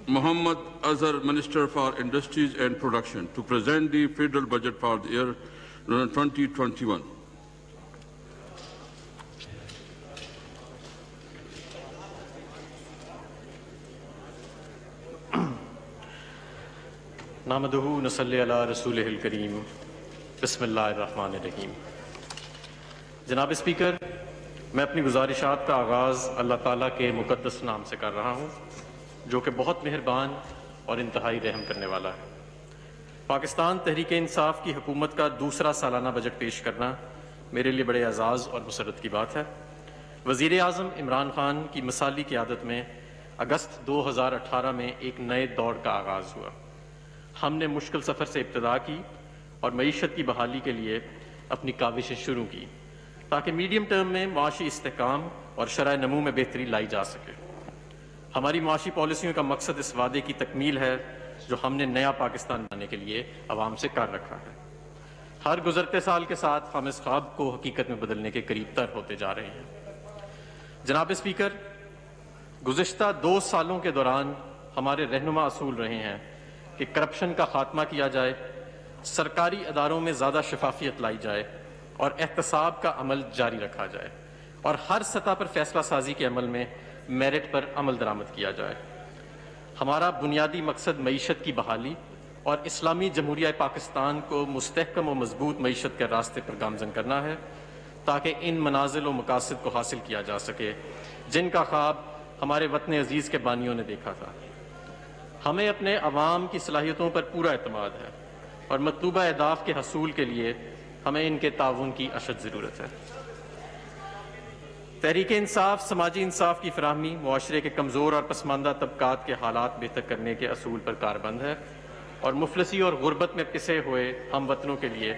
Muhammad Azhar, Minister for Industries and Production, to present the federal budget for the year 2021. نحمدہ نصلی علی رسولہ الکریم بسم اللہ الرحمن الرحیم۔ جناب اسپیکر، میں اپنی گزارشات کا آغاز اللہ تعالیٰ کے مقدس نام سے کر رہا ہوں جو کہ بہت مہربان اور انتہائی رحم کرنے والا ہے۔ پاکستان تحریک انصاف کی حکومت کا دوسرا سالانہ بجٹ پیش کرنا میرے لیے بڑے اعزاز اور مسرت کی بات ہے۔ وزیر اعظم عمران خان کی مثالی قیادت میں اگست 2018 میں ایک نئے دور کا آغاز ہوا۔ ہم نے مشکل سفر سے ابتدا کی اور معیشت کی بحالی کے لیے اپنی کاوشیں شروع کی تاکہ میڈیم ٹرم میں معاشی استحکام اور شرح نمو میں بہتری لائی جا سکے۔ ہماری معاشی پالیسیوں کا مقصد اس وعدے کی تکمیل ہے جو ہم نے نیا پاکستان بنانے کے لیے عوام سے کر رکھا ہے۔ ہر گزرتے سال کے ساتھ ہم اس خواب کو حقیقت میں بدلنے کے قریب تر ہوتے جا رہے ہیں۔ جناب اسپیکر، گزشتہ 2 سالوں کے دوران ہمارے رہنما اصول رہے ہیں کہ کرپشن کا خاتمہ کیا جائے، سرکاری اداروں میں زیادہ شفافیت لائی جائے اور احتساب کا عمل جاری رکھا جائے اور ہر سطح پر فیصلہ سازی کے عمل میں میرٹ پر عمل درآمد کیا جائے۔ ہمارا بنیادی مقصد معیشت کی بحالی اور اسلامی جمہوریہ پاکستان کو مستحکم و مضبوط معیشت کے راستے پر گامزن کرنا ہے تاکہ ان منازل و مقاصد کو حاصل کیا جا سکے جن کا خواب ہمارے وطن عزیز کے بانیوں نے دیکھا تھا۔ ہمیں اپنے عوام کی صلاحیتوں پر پورا اعتماد ہے اور مطلوبہ اہداف کے حصول کے لیے ہمیں ان کے تعاون کی اشد ضرورت ہے۔ تحریک انصاف سماجی انصاف کی فراہمی، معاشرے کے کمزور اور پسماندہ طبقات کے حالات بہتر کرنے کے اصول پر کاربند ہے اور مفلسی اور غربت میں پسے ہوئے ہم وطنوں کے لیے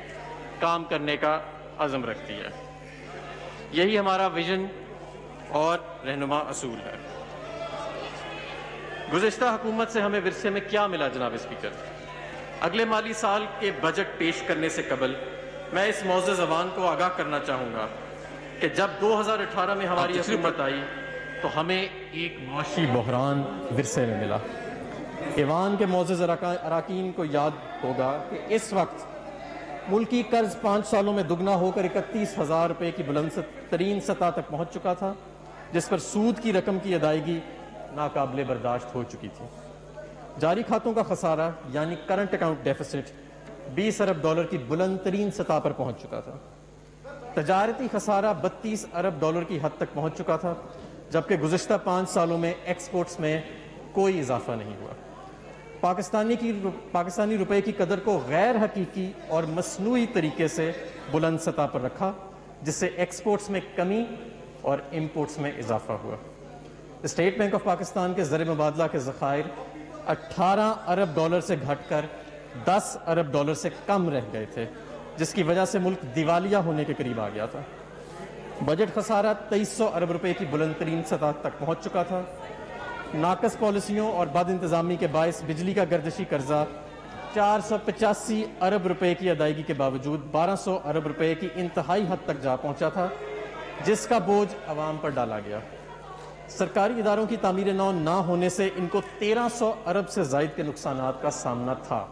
کام کرنے کا عزم رکھتی ہے۔ یہی ہمارا ویژن اور رہنما اصول ہے۔ گزشتہ حکومت سے ہمیں ورثے میں کیا ملا جناب اسپیکر؟ اگلے مالی سال کے بجٹ پیش کرنے سے قبل میں اس معزز زبان کو آگاہ کرنا چاہوں گا کہ جب 2018 میں ہماری حکومت آئی تو ہمیں ایک معاشی بحران ورثے میں ملا۔ ایوان کے معزز اراکین کو یاد ہوگا کہ اس وقت ملکی قرض 5 سالوں میں دگنا ہو کر 31,000 روپے کی بلند ترین سطح تک پہنچ چکا تھا، جس پر سود کی رقم کی ادائیگی ناقابل برداشت ہو چکی تھی۔ جاری کھاتوں کا خسارہ یعنی کرنٹ اکاؤنٹ ڈیفیسٹ 20 ارب ڈالر کی بلند ترین سطح پر پہنچ چکا تھا۔ تجارتی خسارہ 32 ارب ڈالر کی حد تک پہنچ چکا تھا، جبکہ گزشتہ 5 سالوں میں ایکسپورٹس میں کوئی اضافہ نہیں ہوا۔ پاکستانی روپے کی قدر کو غیر حقیقی اور مصنوعی طریقے سے بلند سطح پر رکھا، جس سے ایکسپورٹس میں کمی اور امپورٹس میں اضافہ ہوا۔ اسٹیٹ بینک آف پاکستان کے زر مبادلہ کے ذخائر 18 ارب ڈالر سے گھٹ کر 10 ارب ڈالر سے کم رہ گئے تھے، جس کی وجہ سے ملک دیوالیہ ہونے کے قریب آ گیا تھا۔ بجٹ خسارہ 2300 ارب روپے کی بلند ترین سطح تک پہنچ چکا تھا۔ ناقص پالیسیوں اور بد انتظامی کے باعث بجلی کا گردشی قرضہ 485 ارب روپے کی ادائیگی کے باوجود 1200 ارب روپے کی انتہائی حد تک جا پہنچا تھا، جس کا بوجھ عوام پر ڈالا گیا۔ سرکاری اداروں کی تعمیر نو نہ ہونے سے ان کو 1300 ارب سے زائد کے نقصانات کا سامنا تھا۔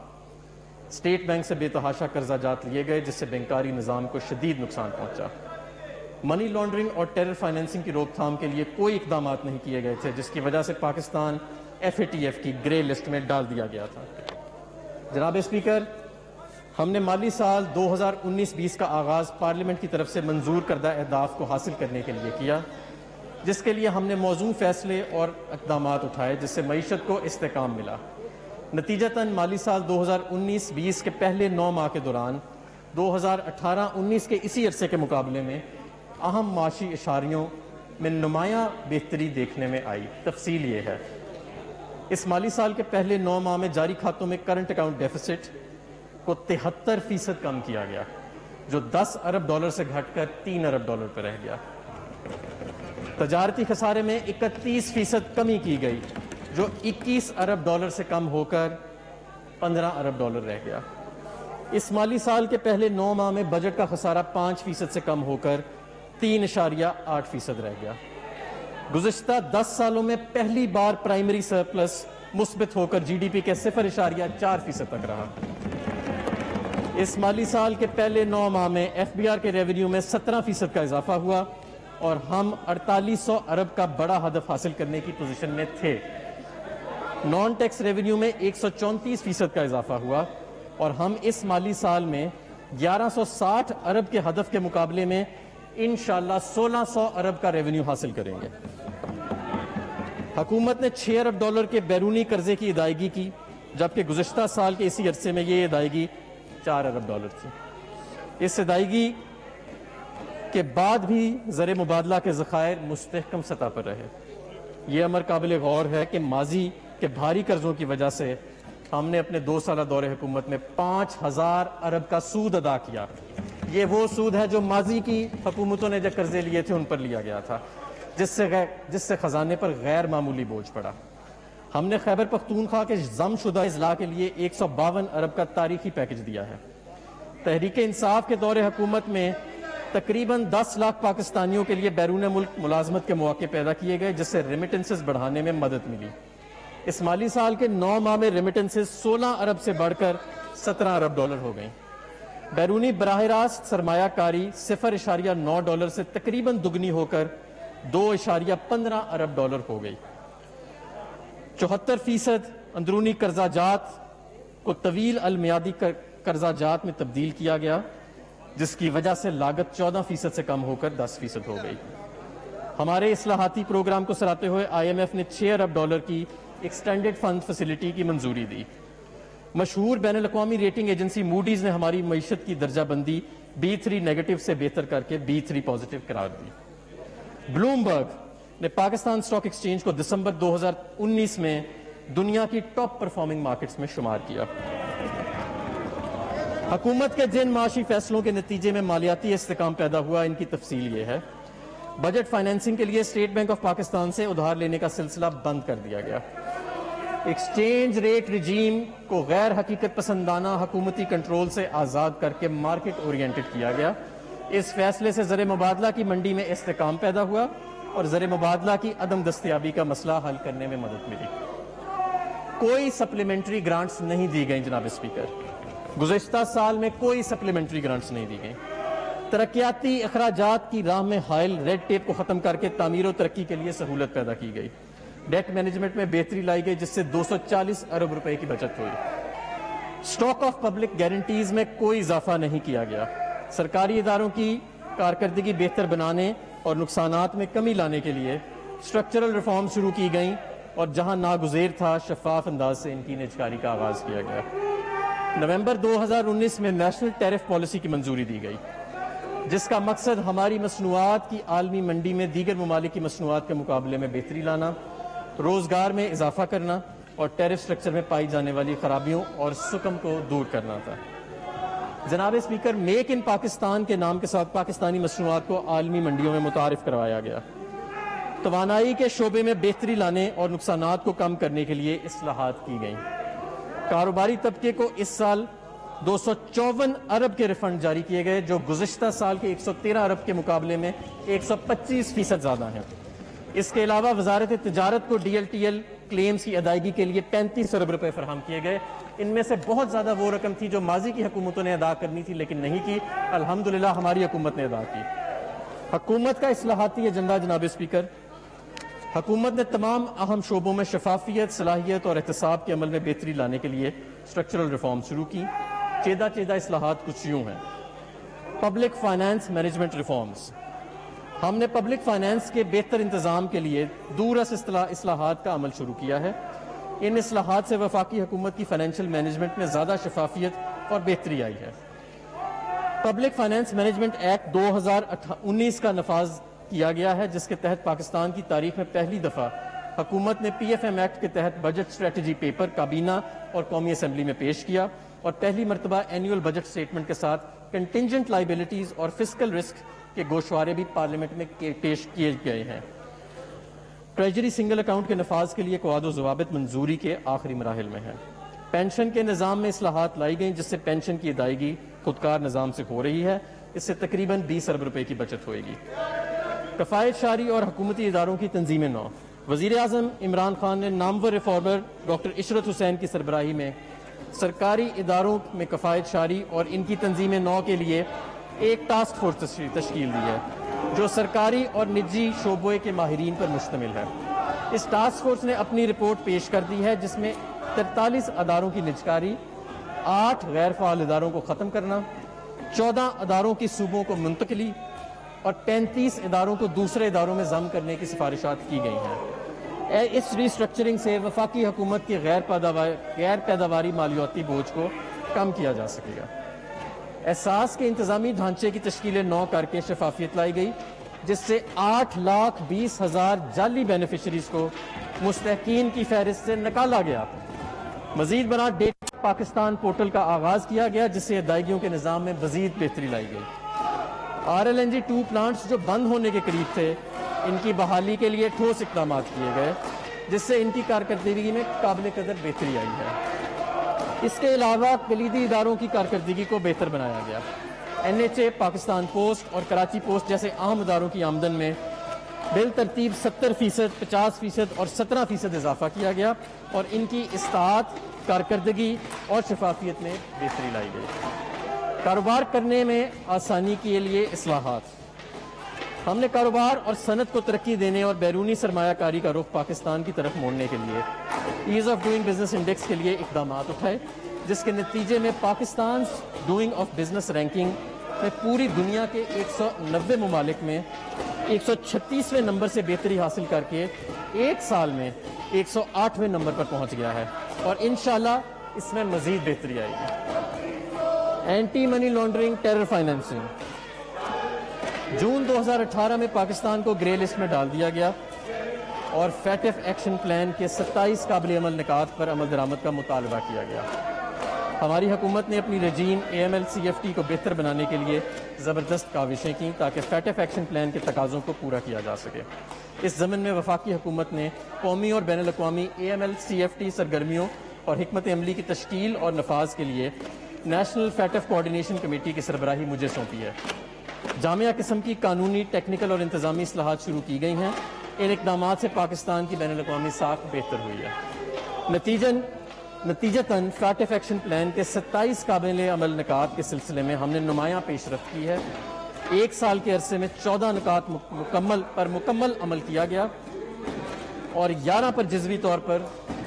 اسٹیٹ بینک سے بے تحاشا قرضہ جات لیے گئے، جس سے بینکاری نظام کو شدید نقصان پہنچا۔ منی لانڈرنگ اور ٹیرر فائنینسنگ کی روک تھام کے لیے کوئی اقدامات نہیں کیے گئے تھے، جس کی وجہ سے پاکستان FATF کی گرے لسٹ میں ڈال دیا گیا تھا۔ جناب اسپیکر، ہم نے مالی سال 2019-20 کا آغاز پارلیمنٹ کی طرف سے منظور کردہ اہداف کو حاصل کرنے کے لیے کیا، جس کے لیے ہم نے موزوں فیصلے اور اقدامات اٹھائے، جس سے معیشت کو استحکام ملا۔ نتیجتاً مالی سال 2019-20 کے پہلے 9 ماہ کے دوران 2018-19 کے اسی عرصے کے مقابلے میں اہم معاشی اشاریوں میں نمایاں بہتری دیکھنے میں آئی۔ تفصیل یہ ہے، اس مالی سال کے پہلے 9 ماہ میں جاری کھاتوں میں کرنٹ اکاؤنٹ ڈیفیسٹ کو 73% کم کیا گیا، جو 10 ارب ڈالر سے گھٹ کر 3 ارب ڈالر پر رہ گیا۔ تجارتی خسارے میں 31% کمی کی گئی، جو 21 ارب ڈالر سے کم ہو کر 15 ارب ڈالر رہ گیا۔ اس مالی سال کے پہلے 9 ماہ میں بجٹ کا خسارہ 5% سے کم ہو کر 3.8% رہ گیا۔ گزشتہ 10 سالوں میں پہلی بار پرائمری سرپلس مثبت ہو کر GDP کے 0.4% تک رہا۔ اس مالی سال کے پہلے 9 ماہ میں FBR کے ریونیو میں 17% کا اضافہ ہوا اور ہم 4800 ارب کا بڑا ہدف حاصل کرنے کی پوزیشن میں تھے۔ نان ٹیکس ریونیو میں 134% کا اضافہ ہوا اور ہم اس مالی سال میں 1160 ارب کے ہدف کے مقابلے میں انشاءاللہ 1600 ارب کا ریونیو حاصل کریں گے۔ حکومت نے $6 ارب کے بیرونی قرضے کی ادائیگی کی، جبکہ گزشتہ سال کے اسی عرصے میں یہ ادائیگی $4 ارب تھی۔ اس ادائیگی کے بعد بھی زر مبادلہ کے ذخائر مستحکم سطح پر رہے۔ یہ امر قابل غور ہے کہ ماضی کے بھاری قرضوں کی وجہ سے ہم نے اپنے 2 سالہ دور حکومت میں 5000 ارب کا سود ادا کیا۔ یہ وہ سود ہے جو ماضی کی حکومتوں نے جو قرضے لیے تھے ان پر لیا گیا تھا، جس سے خزانے پر غیر معمولی بوجھ پڑا۔ ہم نے خیبر پختونخوا کے ضم شدہ اضلاع کے لیے 152 ارب کا تاریخی پیکج دیا ہے۔ تحریک انصاف کے دور حکومت میں تقریباً 10 لاکھ پاکستانیوں کے لیے بیرون ملک ملازمت کے مواقع پیدا کیے گئے، جس سے ریمیٹنسز بڑھانے میں مدد ملی۔ اس مالی سال کے 9 ماہ میں ریمیٹنسز 16 ارب سے بڑھ کر $17 ارب ہو گئیں۔ بیرونی براہ راست سرمایہ کاری $0.9 سے تقریباً دگنی ہو کر $2.15 ارب ہو گئی۔ 74% اندرونی قرضہ جات کو طویل المیادی قرضہ جات میں تبدیل کیا گیا، جس کی وجہ سے لاگت 14% سے کم ہو کر 10% ہو گئی۔ ہمارے اصلاحاتی پروگرام کو سراہتے ہوئے IMF نے $6 ارب کی ایکسٹینڈڈ فنڈ فیسلٹی کی منظوری دی۔ مشہور بین الاقوامی ریٹنگ ایجنسی موڈیز نے ہماری معیشت کی درجہ بندی B3 نیگیٹو سے بہتر کر کے B3 پازیٹو قرار دی۔ بلومبرگ نے پاکستان اسٹاک ایکسچینج کو دسمبر 2019 میں دنیا کی ٹاپ پرفارمنگ مارکیٹس میں شمار کیا۔ حکومت کے جن معاشی فیصلوں کے نتیجے میں مالیاتی استحکام پیدا ہوا، ان کی تفصیل یہ ہے۔ بجٹ فائنینسنگ کے لیے اسٹیٹ بینک آف پاکستان سے ادھار لینے کا سلسلہ بند کر دیا گیا۔ ایکسچینج ریٹ رجیم کو غیر حقیقت پسندانہ حکومتی کنٹرول سے آزاد کر کے مارکیٹ اورینٹڈ کیا گیا۔ اس فیصلے سے زر مبادلہ کی منڈی میں استحکام پیدا ہوا اور زر مبادلہ کی عدم دستیابی کا مسئلہ حل کرنے میں مدد ملی۔ کوئی سپلیمنٹری گرانٹس نہیں دی گئیں جناب اسپیکر، گزشتہ سال میں کوئی سپلیمنٹری گرانٹس نہیں دی گئیں۔ ترقیاتی اخراجات کی راہ میں حائل ریڈ ٹیپ کو ختم کر کے تعمیر و ترقی کے لیے سہولت پیدا کی گئی۔ ڈیٹ مینجمنٹ میں بہتری لائی گئی، جس سے 240 ارب روپے کی بچت ہوئی۔ سٹاک آف پبلک گارنٹیز میں کوئی اضافہ نہیں کیا گیا۔ سرکاری اداروں کی کارکردگی بہتر بنانے اور نقصانات میں کمی لانے کے لیے اسٹرکچرل ریفارم شروع کی گئیں اور جہاں ناگزیر تھا شفاف انداز سے ان کی نجکاری کا آغاز کیا گیا۔ نومبر 2019 میں نیشنل ٹیرف پالیسی کی منظوری دی گئی، جس کا مقصد ہماری مصنوعات کی عالمی منڈی میں دیگر ممالک کی مصنوعات کے مقابلے میں بہتری لانا، روزگار میں اضافہ کرنا اور ٹیرف سٹرکچر میں پائی جانے والی خرابیوں اور سکم کو دور کرنا تھا۔ جناب اسپیکر، میک ان پاکستان کے نام کے ساتھ پاکستانی مصنوعات کو عالمی منڈیوں میں متعارف کروایا گیا۔ توانائی کے شعبے میں بہتری لانے اور نقصانات کو کم کرنے کے لیے اصلاحات کی گئیں۔ کاروباری طبقے کو اس سال 254 ارب کے ریفنڈ جاری کیے گئے، جو گزشتہ سال کے 113 ارب کے مقابلے میں 125% زیادہ ہیں۔ اس کے علاوہ وزارت تجارت کو DLTL کلیمز کی ادائیگی کے لیے 35 ارب روپے فراہم کیے گئے۔ ان میں سے بہت زیادہ وہ رقم تھی جو ماضی کی حکومتوں نے ادا کرنی تھی لیکن نہیں کی۔ الحمدللہ ہماری حکومت نے ادا کی۔ حکومت کا اصلاحاتی ایجنڈا جناب اسپیکر، حکومت نے تمام اہم شعبوں میں شفافیت، صلاحیت اور احتساب کے عمل میں بہتری لانے کے لیے اسٹرکچرل ریفارم شروع کی۔ چیدہ اصلاحات کچھ یوں ہیں۔ پبلک فائنانس مینجمنٹ ریفارمز، ہم نے پبلک فائنانس کے بہتر انتظام کے لیے دورس اصلاحات کا عمل شروع کیا ہے۔ ان اصلاحات سے وفاقی حکومت کی فائنینشیل مینجمنٹ میں زیادہ شفافیت اور بہتری آئی ہے۔ پبلک فائنانس مینجمنٹ ایکٹ 2019 کا نفاذ کیا گیا ہے، جس کے تحت پاکستان کی تاریخ میں پہلی دفعہ حکومت نے PFM ایکٹ کے تحت بجٹ اسٹریٹجی پیپر کابینہ اور قومی اسمبلی میں پیش کیا اور پہلی مرتبہ اینیول بجٹ سٹیٹمنٹ کے ساتھ کنٹینجنٹ لائبلٹیز اور فسکل رسک کے گوشوارے بھی پارلیمنٹ میں پیش کیے گئے ہیں۔ ٹریجری سنگل اکاؤنٹ کے نفاذ کے لیے قواعد و ضوابط منظوری کے آخری مراحل میں ہیں۔ پینشن کے نظام میں اصلاحات لائی گئیں، جس سے پینشن کی ادائیگی خودکار نظام سے ہو رہی ہے۔ اس سے تقریباً 20 ارب روپے کی بچت ہوئے گی۔ کفایت شاری اور حکومتی اداروں کی تنظیم نو، وزیر اعظم عمران خان نے نامور ریفارمر ڈاکٹر عشرت حسین کی سربراہی میں سرکاری اداروں میں کفایت شاری اور ان کی تنظیم نو کے لیے ایک ٹاسک فورس تشکیل دی ہے جو سرکاری اور نجی شعبے کے ماہرین پر مشتمل ہے۔ اس ٹاسک فورس نے اپنی رپورٹ پیش کر دی ہے جس میں 43 اداروں کی نجکاری، 8 غیر فعال اداروں کو ختم کرنا، 14 اداروں کی صوبوں کو منتقلی اور 35 اداروں کو دوسرے اداروں میں ضم کرنے کی سفارشات کی گئی ہیں۔ اس ری اسٹرکچرنگ سے وفاقی حکومت کی غیر پیداواری مالیاتی بوجھ کو کم کیا جا سکے گا۔ احساس کے انتظامی ڈھانچے کی تشکیل نو کر کے شفافیت لائی گئی جس سے 8,20,000 جعلی بینیفیشریز کو مستحقین کی فہرست سے نکالا گیا۔ مزید برآں ڈیٹا پاکستان پورٹل کا آغاز کیا گیا جس سے ادائیگیوں کے نظام میں مزید بہتری لائی گئی۔ RLNG-2 پلانٹس جو بند ہونے کے قریب تھے ان کی بحالی کے لیے ٹھوس اقدامات کیے گئے جس سے ان کی کارکردگی میں قابل قدر بہتری آئی ہے۔ اس کے علاوہ کلیدی اداروں کی کارکردگی کو بہتر بنایا گیا۔ NHA، پاکستان پوسٹ اور کراچی پوسٹ جیسے اہم اداروں کی آمدن میں بالترتیب 70%، 50% اور 17% اضافہ کیا گیا اور ان کی اصلاحات، کارکردگی اور شفافیت میں بہتری لائی گئی۔ کاروبار کرنے میں آسانی کے لیے اصلاحات۔ ہم نے کاروبار اور صنعت کو ترقی دینے اور بیرونی سرمایہ کاری کا رخ پاکستان کی طرف موڑنے کے لیے as of doing business index کے لیے اقدامات اٹھائے جس کے نتیجے میں Pakistan doing of business ranking میں پوری دنیا کے 190 ممالک میں 136ویں نمبر سے بہتری حاصل کر کے ایک سال میں 108ویں نمبر پر پہنچ گیا ہے اور انشاءاللہ اس میں مزید بہتری آئے گی۔ Anti money laundering, terror financing. June 2018 میں پاکستان کو گرے لسٹ میں ڈال دیا گیا اور فیٹف ایکشن پلان کے 27 قابل عمل نکات پر عمل درآمد کا مطالبہ کیا گیا۔ ہماری حکومت نے اپنی رجیم AML-CFT کو بہتر بنانے کے لیے زبردست کاوشیں کیں تاکہ فیٹف ایکشن پلان کے تقاضوں کو پورا کیا جا سکے۔ اس ضمن میں وفاقی حکومت نے قومی اور بین الاقوامی AML-CFT سرگرمیوں اور حکمت عملی کی تشکیل اور نفاذ کے لیے نیشنل فیٹف کوآرڈینیشن کمیٹی کی سربراہی مجھے سونپی ہے۔ جامعہ قسم کی قانونی، ٹیکنیکل اور انتظامی اصلاحات شروع کی گئی ہیں۔ ان اقدامات سے پاکستان کی بین الاقوامی ساکھ بہتر ہوئی ہے۔ نتیجتاً فیٹف ایکشن پلان کے 27 قابل عمل نکات کے سلسلے میں ہم نے نمایاں پیش رفت کی ہے۔ ایک سال کے عرصے میں 14 نکات مکمل عمل کیا گیا اور 11 پر جزوی طور پر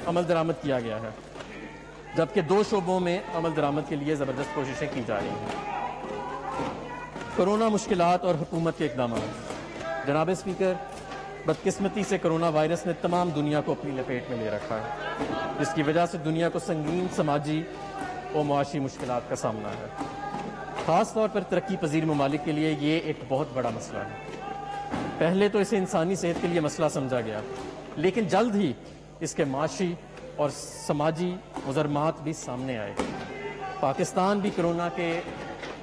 عمل درآمد کیا گیا ہے، جبکہ 2 شعبوں میں عمل درآمد کے لیے زبردست کوششیں کی جا رہی ہیں۔ کرونا مشکلات اور حکومت کے اقدامات۔ جناب اسپیکر، بدقسمتی سے کرونا وائرس نے تمام دنیا کو اپنی لپیٹ میں لے رکھا ہے جس کی وجہ سے دنیا کو سنگین سماجی اور معاشی مشکلات کا سامنا ہے۔ خاص طور پر ترقی پذیر ممالک کے لیے یہ ایک بہت بڑا مسئلہ ہے۔ پہلے تو اسے انسانی صحت کے لیے مسئلہ سمجھا گیا لیکن جلد ہی اس کے معاشی اور سماجی مضرات بھی سامنے آئے۔ پاکستان بھی کرونا کے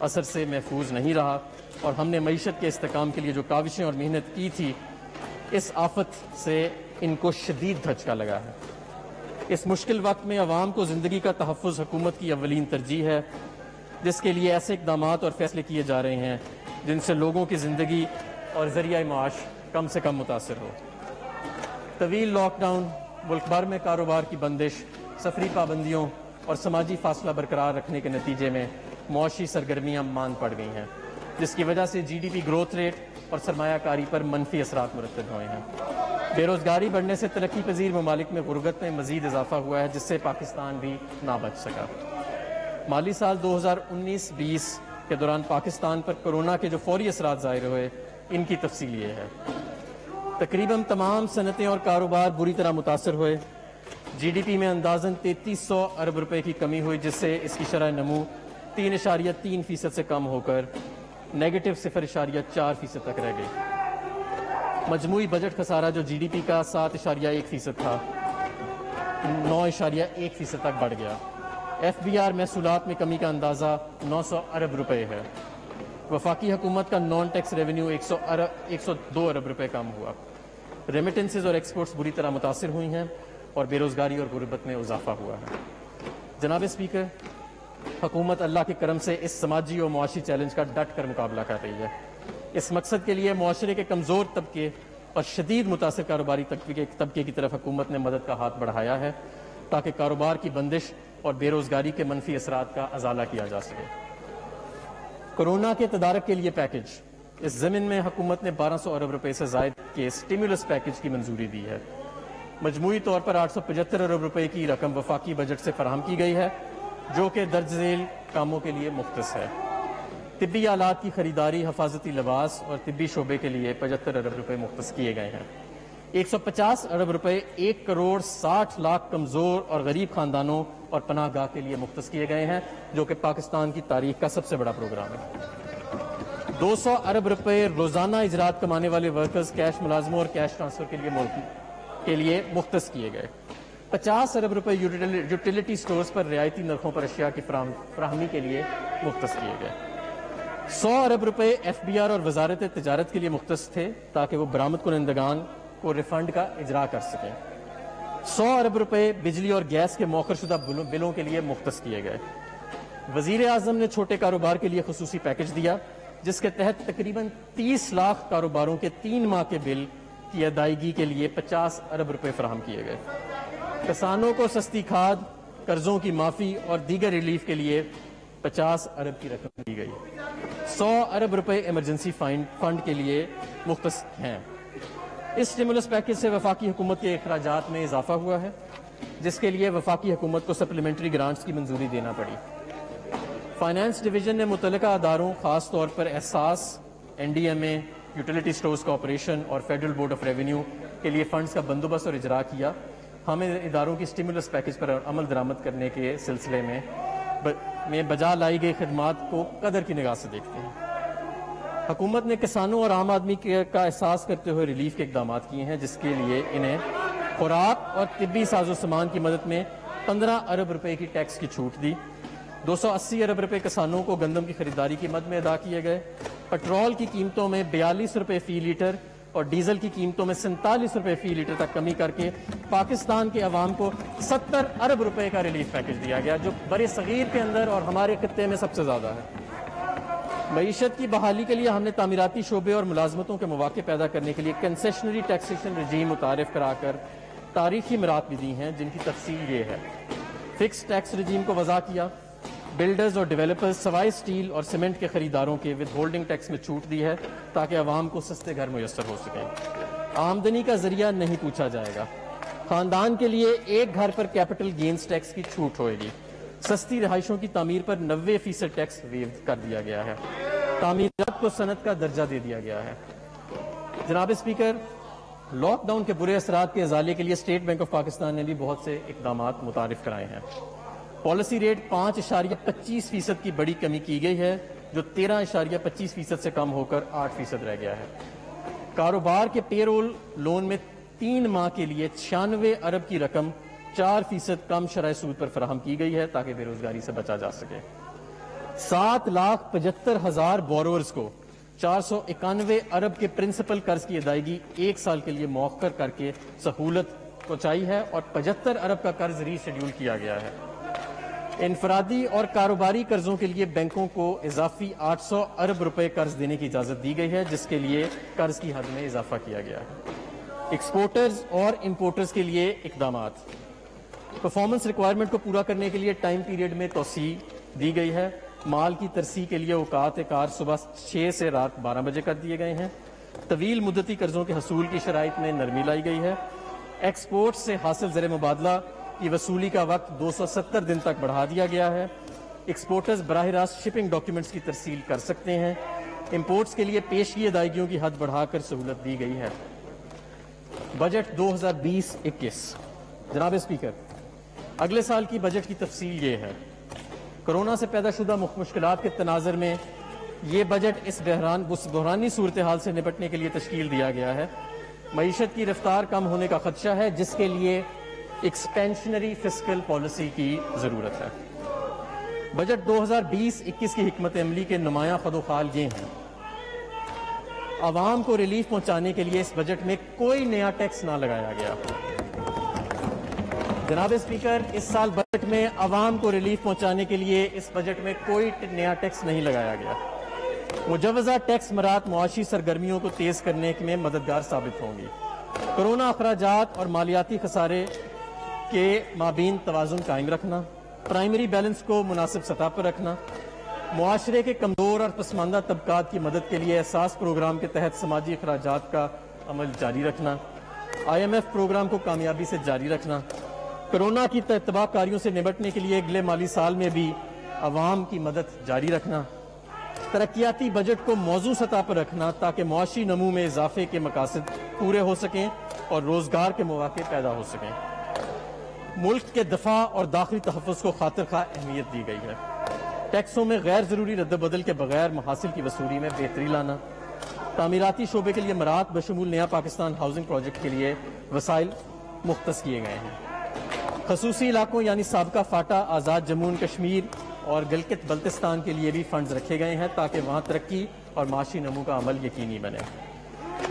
اثر سے محفوظ نہیں رہا اور ہم نے معیشت کے استحکام کے لیے جو کاوشیں اور محنت کی تھی اس آفت سے ان کو شدید دھچکا لگا ہے۔ اس مشکل وقت میں عوام کو زندگی کا تحفظ حکومت کی اولین ترجیح ہے جس کے لیے ایسے اقدامات اور فیصلے کیے جا رہے ہیں جن سے لوگوں کی زندگی اور ذریعہ معاش کم سے کم متاثر ہو۔ طویل لاک ڈاؤن، ملک بھر میں کاروبار کی بندش، سفری پابندیوں اور سماجی فاصلہ برقرار رکھنے کے نتیجے میں معاشی سرگرمیاں ماند پڑ گئی ہیں جس کی وجہ سے GDP گروتھ ریٹ اور سرمایہ کاری پر منفی اثرات مرتب ہوئے ہیں۔ بے روزگاری بڑھنے سے ترقی پذیر ممالک میں غربت میں مزید اضافہ ہوا ہے جس سے پاکستان بھی نہ بچ سکا۔ مالی سال 2019-20 کے دوران پاکستان پر کرونا کے جو فوری اثرات ظاہر ہوئے ان کی تفصیل یہ ہے۔ تقریباً تمام صنعتیں اور کاروبار بری طرح متاثر ہوئے۔ GDP میں اندازاً 3300 ارب روپے کی کمی ہوئی جس سے اس کی شرح نمو 3.3% سے کم ہو کر نیگیٹو 0.4% تک رہ گئی۔ مجموعی بجٹ خسارہ جو GDP کا 7.1% تھا 9.1% تک بڑھ گیا۔ FBR محصولات میں کمی کا اندازہ 900 ارب روپے ہے۔ وفاقی حکومت کا نان ٹیکس ریونیو 102 ارب روپے کم ہوا۔ ریمیٹنسز اور ایکسپورٹس بری طرح متاثر ہوئی ہیں اور بے روزگاری اور غربت میں اضافہ ہوا ہے۔ جناب اسپیکر، حکومت اللہ کے کرم سے اس سماجی اور معاشی چیلنج کا ڈٹ کر مقابلہ کر رہی ہے۔ اس مقصد کے لیے معاشرے کے کمزور طبقے اور شدید متاثر کاروباری طبقے کی طرف حکومت نے مدد کا ہاتھ بڑھایا ہے تاکہ کاروبار کی بندش اور بے روزگاری کے منفی اثرات کا ازالہ کیا جا سکے۔ کورونا کے تدارک کے لیے پیکج، اس ضمن میں حکومت نے 1200 ارب روپے سے زائد کے سٹیمولس پیکج کی منظوری دی ہے۔ مجموعی طور پر 875 ارب روپے کی رقم وفاقی بجٹ سے فراہم کی گئی ہے جو کہ درج ذیل کاموں کے لیے مختص ہے۔ طبی آلات کی خریداری، حفاظتی لباس اور طبی شعبے کے لیے 75 ارب روپے مختص کیے گئے ہیں۔ 150 ارب روپے 1 کروڑ 60 لاکھ کمزور اور غریب خاندانوں اور پناہ گاہ کے لیے مختص کیے گئے ہیں جو کہ پاکستان کی تاریخ کا سب سے بڑا پروگرام ہے۔ 200 ارب روپے روزانہ اجرات کمانے والے ورکرز، کیش ملازموں اور کیش ٹرانسفر کے لیے مختص کیے گئے۔ 50 ارب روپے یوٹیلیٹی سٹورز پر رعایتی نرخوں پر اشیاء کی فراہمی کے لیے مختص کیے گئے۔ 100 ارب روپے ایف بی آر اور وزارت تجارت کے لیے مختص تھے تاکہ وہ برآمد کنندگان کو ریفنڈ کا اجرا کر سکیں۔ 100 ارب روپے بجلی اور گیس کے موخر شدہ بلوں کے لیے مختص کیے گئے۔ وزیر اعظم نے چھوٹے کاروبار کے لیے خصوصی پیکج دیا جس کے تحت تقریباً 30 لاکھ کاروباروں کے 3 ماہ کے بل کی ادائیگی کے لیے 50 ارب روپے فراہم کیے گئے۔ کسانوں کو سستی کھاد، قرضوں کی معافی اور دیگر ریلیف کے لیے 50 ارب کی رقم دی گئی۔ 100 ارب روپے ایمرجنسی فنڈ کے لیے مختص ہیں۔ اس سٹیمولس پیکج سے وفاقی حکومت کے اخراجات میں اضافہ ہوا ہے جس کے لیے وفاقی حکومت کو سپلیمنٹری گرانٹس کی منظوری دینا پڑی۔ فائنانس ڈویژن نے متعلقہ اداروں، خاص طور پر احساس، این ڈی ایم اے، یوٹیلیٹی سٹورز کارپوریشن اور فیڈرل بورڈ آف ریونیو کے لیے فنڈز کا بندوبست اور اجرا کیا۔ ہم اداروں کی سٹیمولس پیکج پر عمل درآمد کرنے کے سلسلے میں بجا لائی گئی خدمات کو قدر کی نگاہ سے دیکھتے ہیں۔ حکومت نے کسانوں اور عام آدمی کا احساس کرتے ہوئے ریلیف کے اقدامات کیے ہیں جس کے لیے انہیں خوراک اور طبی ساز و سامان کی مدد میں 15 ارب روپے کی ٹیکس کی چھوٹ دی۔ 280 ارب روپے کسانوں کو گندم کی خریداری کی مد میں ادا کیے گئے۔ پٹرول کی قیمتوں میں 42 روپے فی لیٹر اور ڈیزل کی قیمتوں میں 47 روپے فی لیٹر تک کمی کر کے پاکستان کے عوام کو 70 ارب روپے کا ریلیف پیکج دیا گیا جو بر صغیر کے اندر اور ہمارے خطے میں سب سے زیادہ ہے۔ معیشت کی بحالی کے لیے ہم نے تعمیراتی شعبے اور ملازمتوں کے مواقع پیدا کرنے کے لیے کنسیشنری ٹیکسیشن رجیم متعارف کرا کر تاریخی مراحت بھی دی ہیں جن کی تفصیل یہ ہے۔ فکس ٹیکس رجیم کو وضع کیا۔ بلڈرز اور ڈیولپرز سوائے سٹیل اور سیمنٹ کے خریداروں کے ود ہولڈنگ ٹیکس میں چھوٹ دی ہے تاکہ عوام کو سستے گھر میسر ہو سکیں۔ آمدنی کا ذریعہ نہیں پوچھا جائے گا۔ خاندان کے لیے ایک گھر پر کیپٹل گینز ٹیکس کی چھوٹ ہوئے گی۔ سستی رہائشوں کی تعمیر پر 90% ٹیکس ویو کر دیا گیا ہے۔ تعمیرات کو صنعت کا درجہ دے دیا گیا ہے۔ جناب اسپیکر، لاک ڈاؤن کے برے اثرات کے ازالے کے لیے اسٹیٹ بینک آف پاکستان نے بھی بہت سے اقدامات متعارف کرائے ہیں۔ پالیسی ریٹ 5.25% کی بڑی کمی کی گئی ہے جو 13.25% سے کم ہو کر 8% رہ گیا ہے۔ کاروبار کے پے رول لون میں 3 ماہ کے لیے 96 ارب کی رقم 4% کم شرح سود پر فراہم کی گئی ہے تاکہ بے روزگاری سے بچا جا سکے۔ 7,75,000 بورورز کو 491 ارب کے پرنسپل قرض کی ادائیگی 1 سال کے لیے مؤخر کر کے سہولت پہنچائی ہے اور 75 ارب کا قرض ری شیڈیول کیا گیا ہے۔ انفرادی اور کاروباری قرضوں کے لیے بینکوں کو اضافی 800 ارب روپے قرض دینے کی اجازت دی گئی ہے جس کے لیے قرض کی حد میں اضافہ کیا گیا ہے۔ ایکسپورٹرز اور امپورٹرز کے لیے اقدامات۔ پرفارمنس ریکوائرمنٹ کو پورا کرنے کے لیے ٹائم پیریڈ میں توسیع دی گئی ہے۔ مال کی ترسیح کے لیے اوقات کار صبح 6 سے رات 12 بجے کر دیے گئے ہیں۔ طویل مدتی قرضوں کے حصول کی شرائط میں نرمی لائی گئی ہے۔ ایکسپورٹ سے حاصل زر مبادلہ کی وصولی کا وقت 270 دن تک بڑھا دیا گیا ہے۔ ایکسپورٹرز براہ راست شپنگ ڈاکیومنٹس کی ترسیل کر سکتے ہیں۔ امپورٹس کے لیے پیشگی ادائیگیوں کی حد بڑھا کر سہولت دی گئی ہے۔ بجٹ 2020-21۔ جناب اسپیکر، اگلے سال کی بجٹ کی تفصیل یہ ہے۔ کورونا سے پیدا شدہ مشکلات کے تناظر میں یہ بجٹ اس بحرانی صورتحال سے نپٹنے کے لیے تشکیل دیا گیا ہے۔ معیشت کی رفتار کم ہونے کا خدشہ ہے جس کے لیے ایکسپینشنری فسکل پالیسی کی ضرورت ہے۔ بجٹ 2020-21 کی حکمت عملی کے نمایاں خد و خال یہ ہیں۔ عوام کو ریلیف پہنچانے کے لیے اس بجٹ میں کوئی نیا ٹیکس نہ لگایا گیا۔ جناب اسپیکر، اس سال بجٹ میں عوام کو ریلیف پہنچانے کے لیے اس بجٹ میں کوئی نیا ٹیکس نہیں لگایا گیا۔ مجوزہ ٹیکس مرات معاشی سرگرمیوں کو تیز کرنے میں مددگار ثابت ہوں گی۔ کرونا اخراجات اور مالیاتی خسارے کے مابین توازن قائم رکھنا، پرائمری بیلنس کو مناسب سطح پر رکھنا، معاشرے کے کمزور اور پسماندہ طبقات کی مدد کے لیے احساس پروگرام کے تحت سماجی اخراجات کا عمل جاری رکھنا، IMF پروگرام کو کامیابی سے جاری رکھنا، کرونا کی تباہ کاریوں سے نمٹنے کے لیے اگلے مالی سال میں بھی عوام کی مدد جاری رکھنا، ترقیاتی بجٹ کو موزوں سطح پر رکھنا تاکہ معاشی نمو میں اضافے کے مقاصد پورے ہو سکیں اور روزگار کے مواقع پیدا ہو سکیں۔ ملک کے دفاع اور داخلی تحفظ کو خاطر خواہ اہمیت دی گئی ہے۔ ٹیکسوں میں غیر ضروری رد و بدل کے بغیر محاصل کی وصولی میں بہتری لانا، تعمیراتی شعبے کے لیے مرات بشمول نیا پاکستان ہاؤسنگ پروجیکٹ کے لیے وسائل مختص کیے گئے ہیں۔ خصوصی علاقوں یعنی سابقہ فاٹا، آزاد جموں و کشمیر اور گلگت بلتستان کے لیے بھی فنڈز رکھے گئے ہیں تاکہ وہاں ترقی اور معاشی نمو کا عمل یقینی بنے۔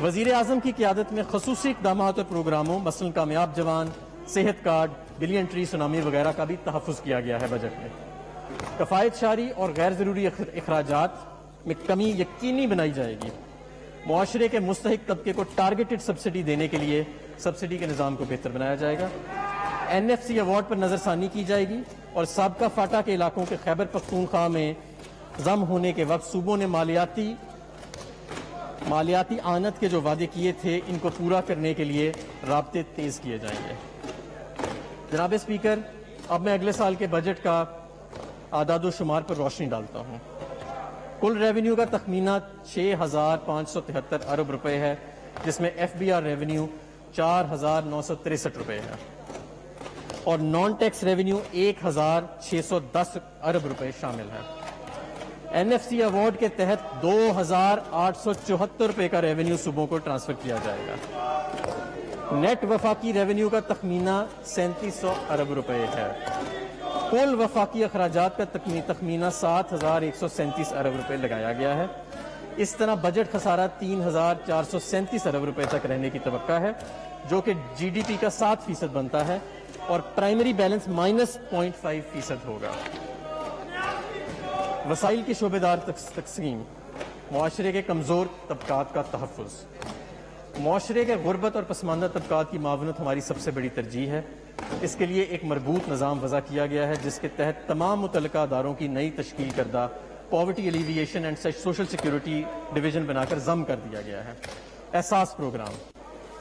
وزیر اعظم کی قیادت میں خصوصی اقدامات اور پروگراموں مثلا کامیاب جوان، صحت کارڈ، بلین ٹری سونامی وغیرہ کا بھی تحفظ کیا گیا ہے بجٹ میں۔ کفایت شاری اور غیر ضروری اخراجات میں کمی یقینی بنائی جائے گی۔ معاشرے کے مستحق طبقے کو ٹارگیٹڈ سبسڈی دینے کے لیے سبسڈی کے نظام کو بہتر بنایا جائے گا۔ NFC ایوارڈ پر نظر ثانی کی جائے گی اور سابقہ فاٹا کے علاقوں کے خیبر پختونخوا میں ضم ہونے کے وقت صوبوں نے مالیاتی آنت کے جو وعدے کیے تھے ان کو پورا کرنے کے لیے رابطے تیز کیے جائیں گے۔ جناب اسپیکر، اب میں اگلے سال کے بجٹ کا اعداد و شمار پر روشنی ڈالتا ہوں۔ کل ریونیو کا تخمینہ 6,573 ارب روپے ہے، جس میں FBR ریونیو 4,963 روپے ہے اور نان ٹیکس ریونیو 1,610 ارب روپے شامل ہے۔ NFC ایوارڈ کے تحت 2,874 روپے کا ریونیو صوبوں کو ٹرانسفر کیا جائے گا۔ نیٹ وفاقی ریونیو کا تخمینہ 3,700 ارب روپے ہے۔ کل وفاقی اخراجات کا تخمینہ 7,137 ارب روپے لگایا گیا ہے۔ اس طرح بجٹ خسارہ 3,437 ارب روپے تک رہنے کی توقع ہے، جو کہ GDP کا 7% بنتا ہے اور پرائمری بیلنس -0.5% ہوگا۔ وسائل کی شعبے دار تقسیم، معاشرے کے کمزور طبقات کا تحفظ۔ معاشرے کے غربت اور پسماندہ طبقات کی معاونت ہماری سب سے بڑی ترجیح ہے۔ اس کے لیے ایک مربوط نظام وضع کیا گیا ہے جس کے تحت تمام متعلقہ اداروں کی نئی تشکیل کردہ poverty alleviation and social security division بنا کر ضم کر دیا گیا ہے۔ احساس پروگرام،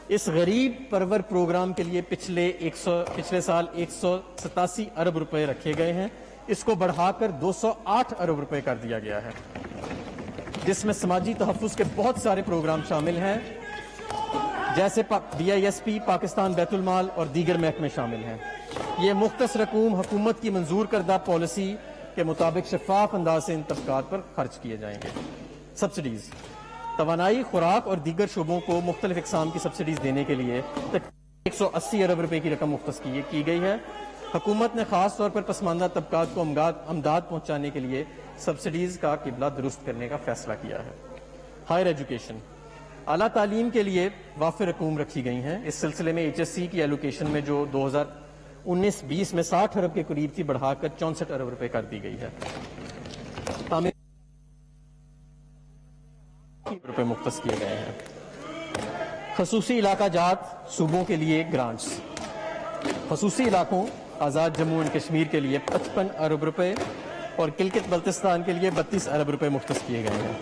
اس غریب پرور پروگرام کے لیے پچھلے سال 187 ارب روپے رکھے گئے ہیں، اس کو بڑھا کر 208 ارب روپے کر دیا گیا ہے، جس میں سماجی تحفظ کے بہت سارے پروگرام شامل ہیں جیسے DISP، پاکستان بیت المال اور دیگر محکمے شامل ہیں۔ یہ مختص رقوم حکومت کی منظور کردہ پالیسی کے مطابق شفاف انداز سے ان طبقات پر خرچ کیے جائیں گے۔ سبسڈیز، توانائی، خوراک اور دیگر شعبوں کو مختلف اقسام کی سبسڈیز دینے کے لیے 180 ارب روپے کی رقم مختص کی گئی ہے۔ حکومت نے خاص طور پر پسماندہ طبقات کو امداد پہنچانے کے لیے سبسڈیز کا قبلہ درست کرنے کا فیصلہ کیا ہے۔ ہائر ایجوکیشن، اعلیٰ تعلیم کے لیے وافر رقوم رکھی گئی ہیں۔ اس سلسلے میں HSC کی ایلوکیشن میں جو 2019-20 میں 60 ارب کے قریب تھی بڑھا کر 64 ارب روپے کر دی گئی ہے۔ روپے مختص کیے گئے ہیں۔ خصوصی علاقہ جات صوبوں کے لیے گرانٹس، خصوصی علاقوں آزاد جموں اینڈ کشمیر کے لیے 55 ارب روپے اور گلگت بلتستان کے لیے 32 ارب روپے مختص کیے گئے ہیں۔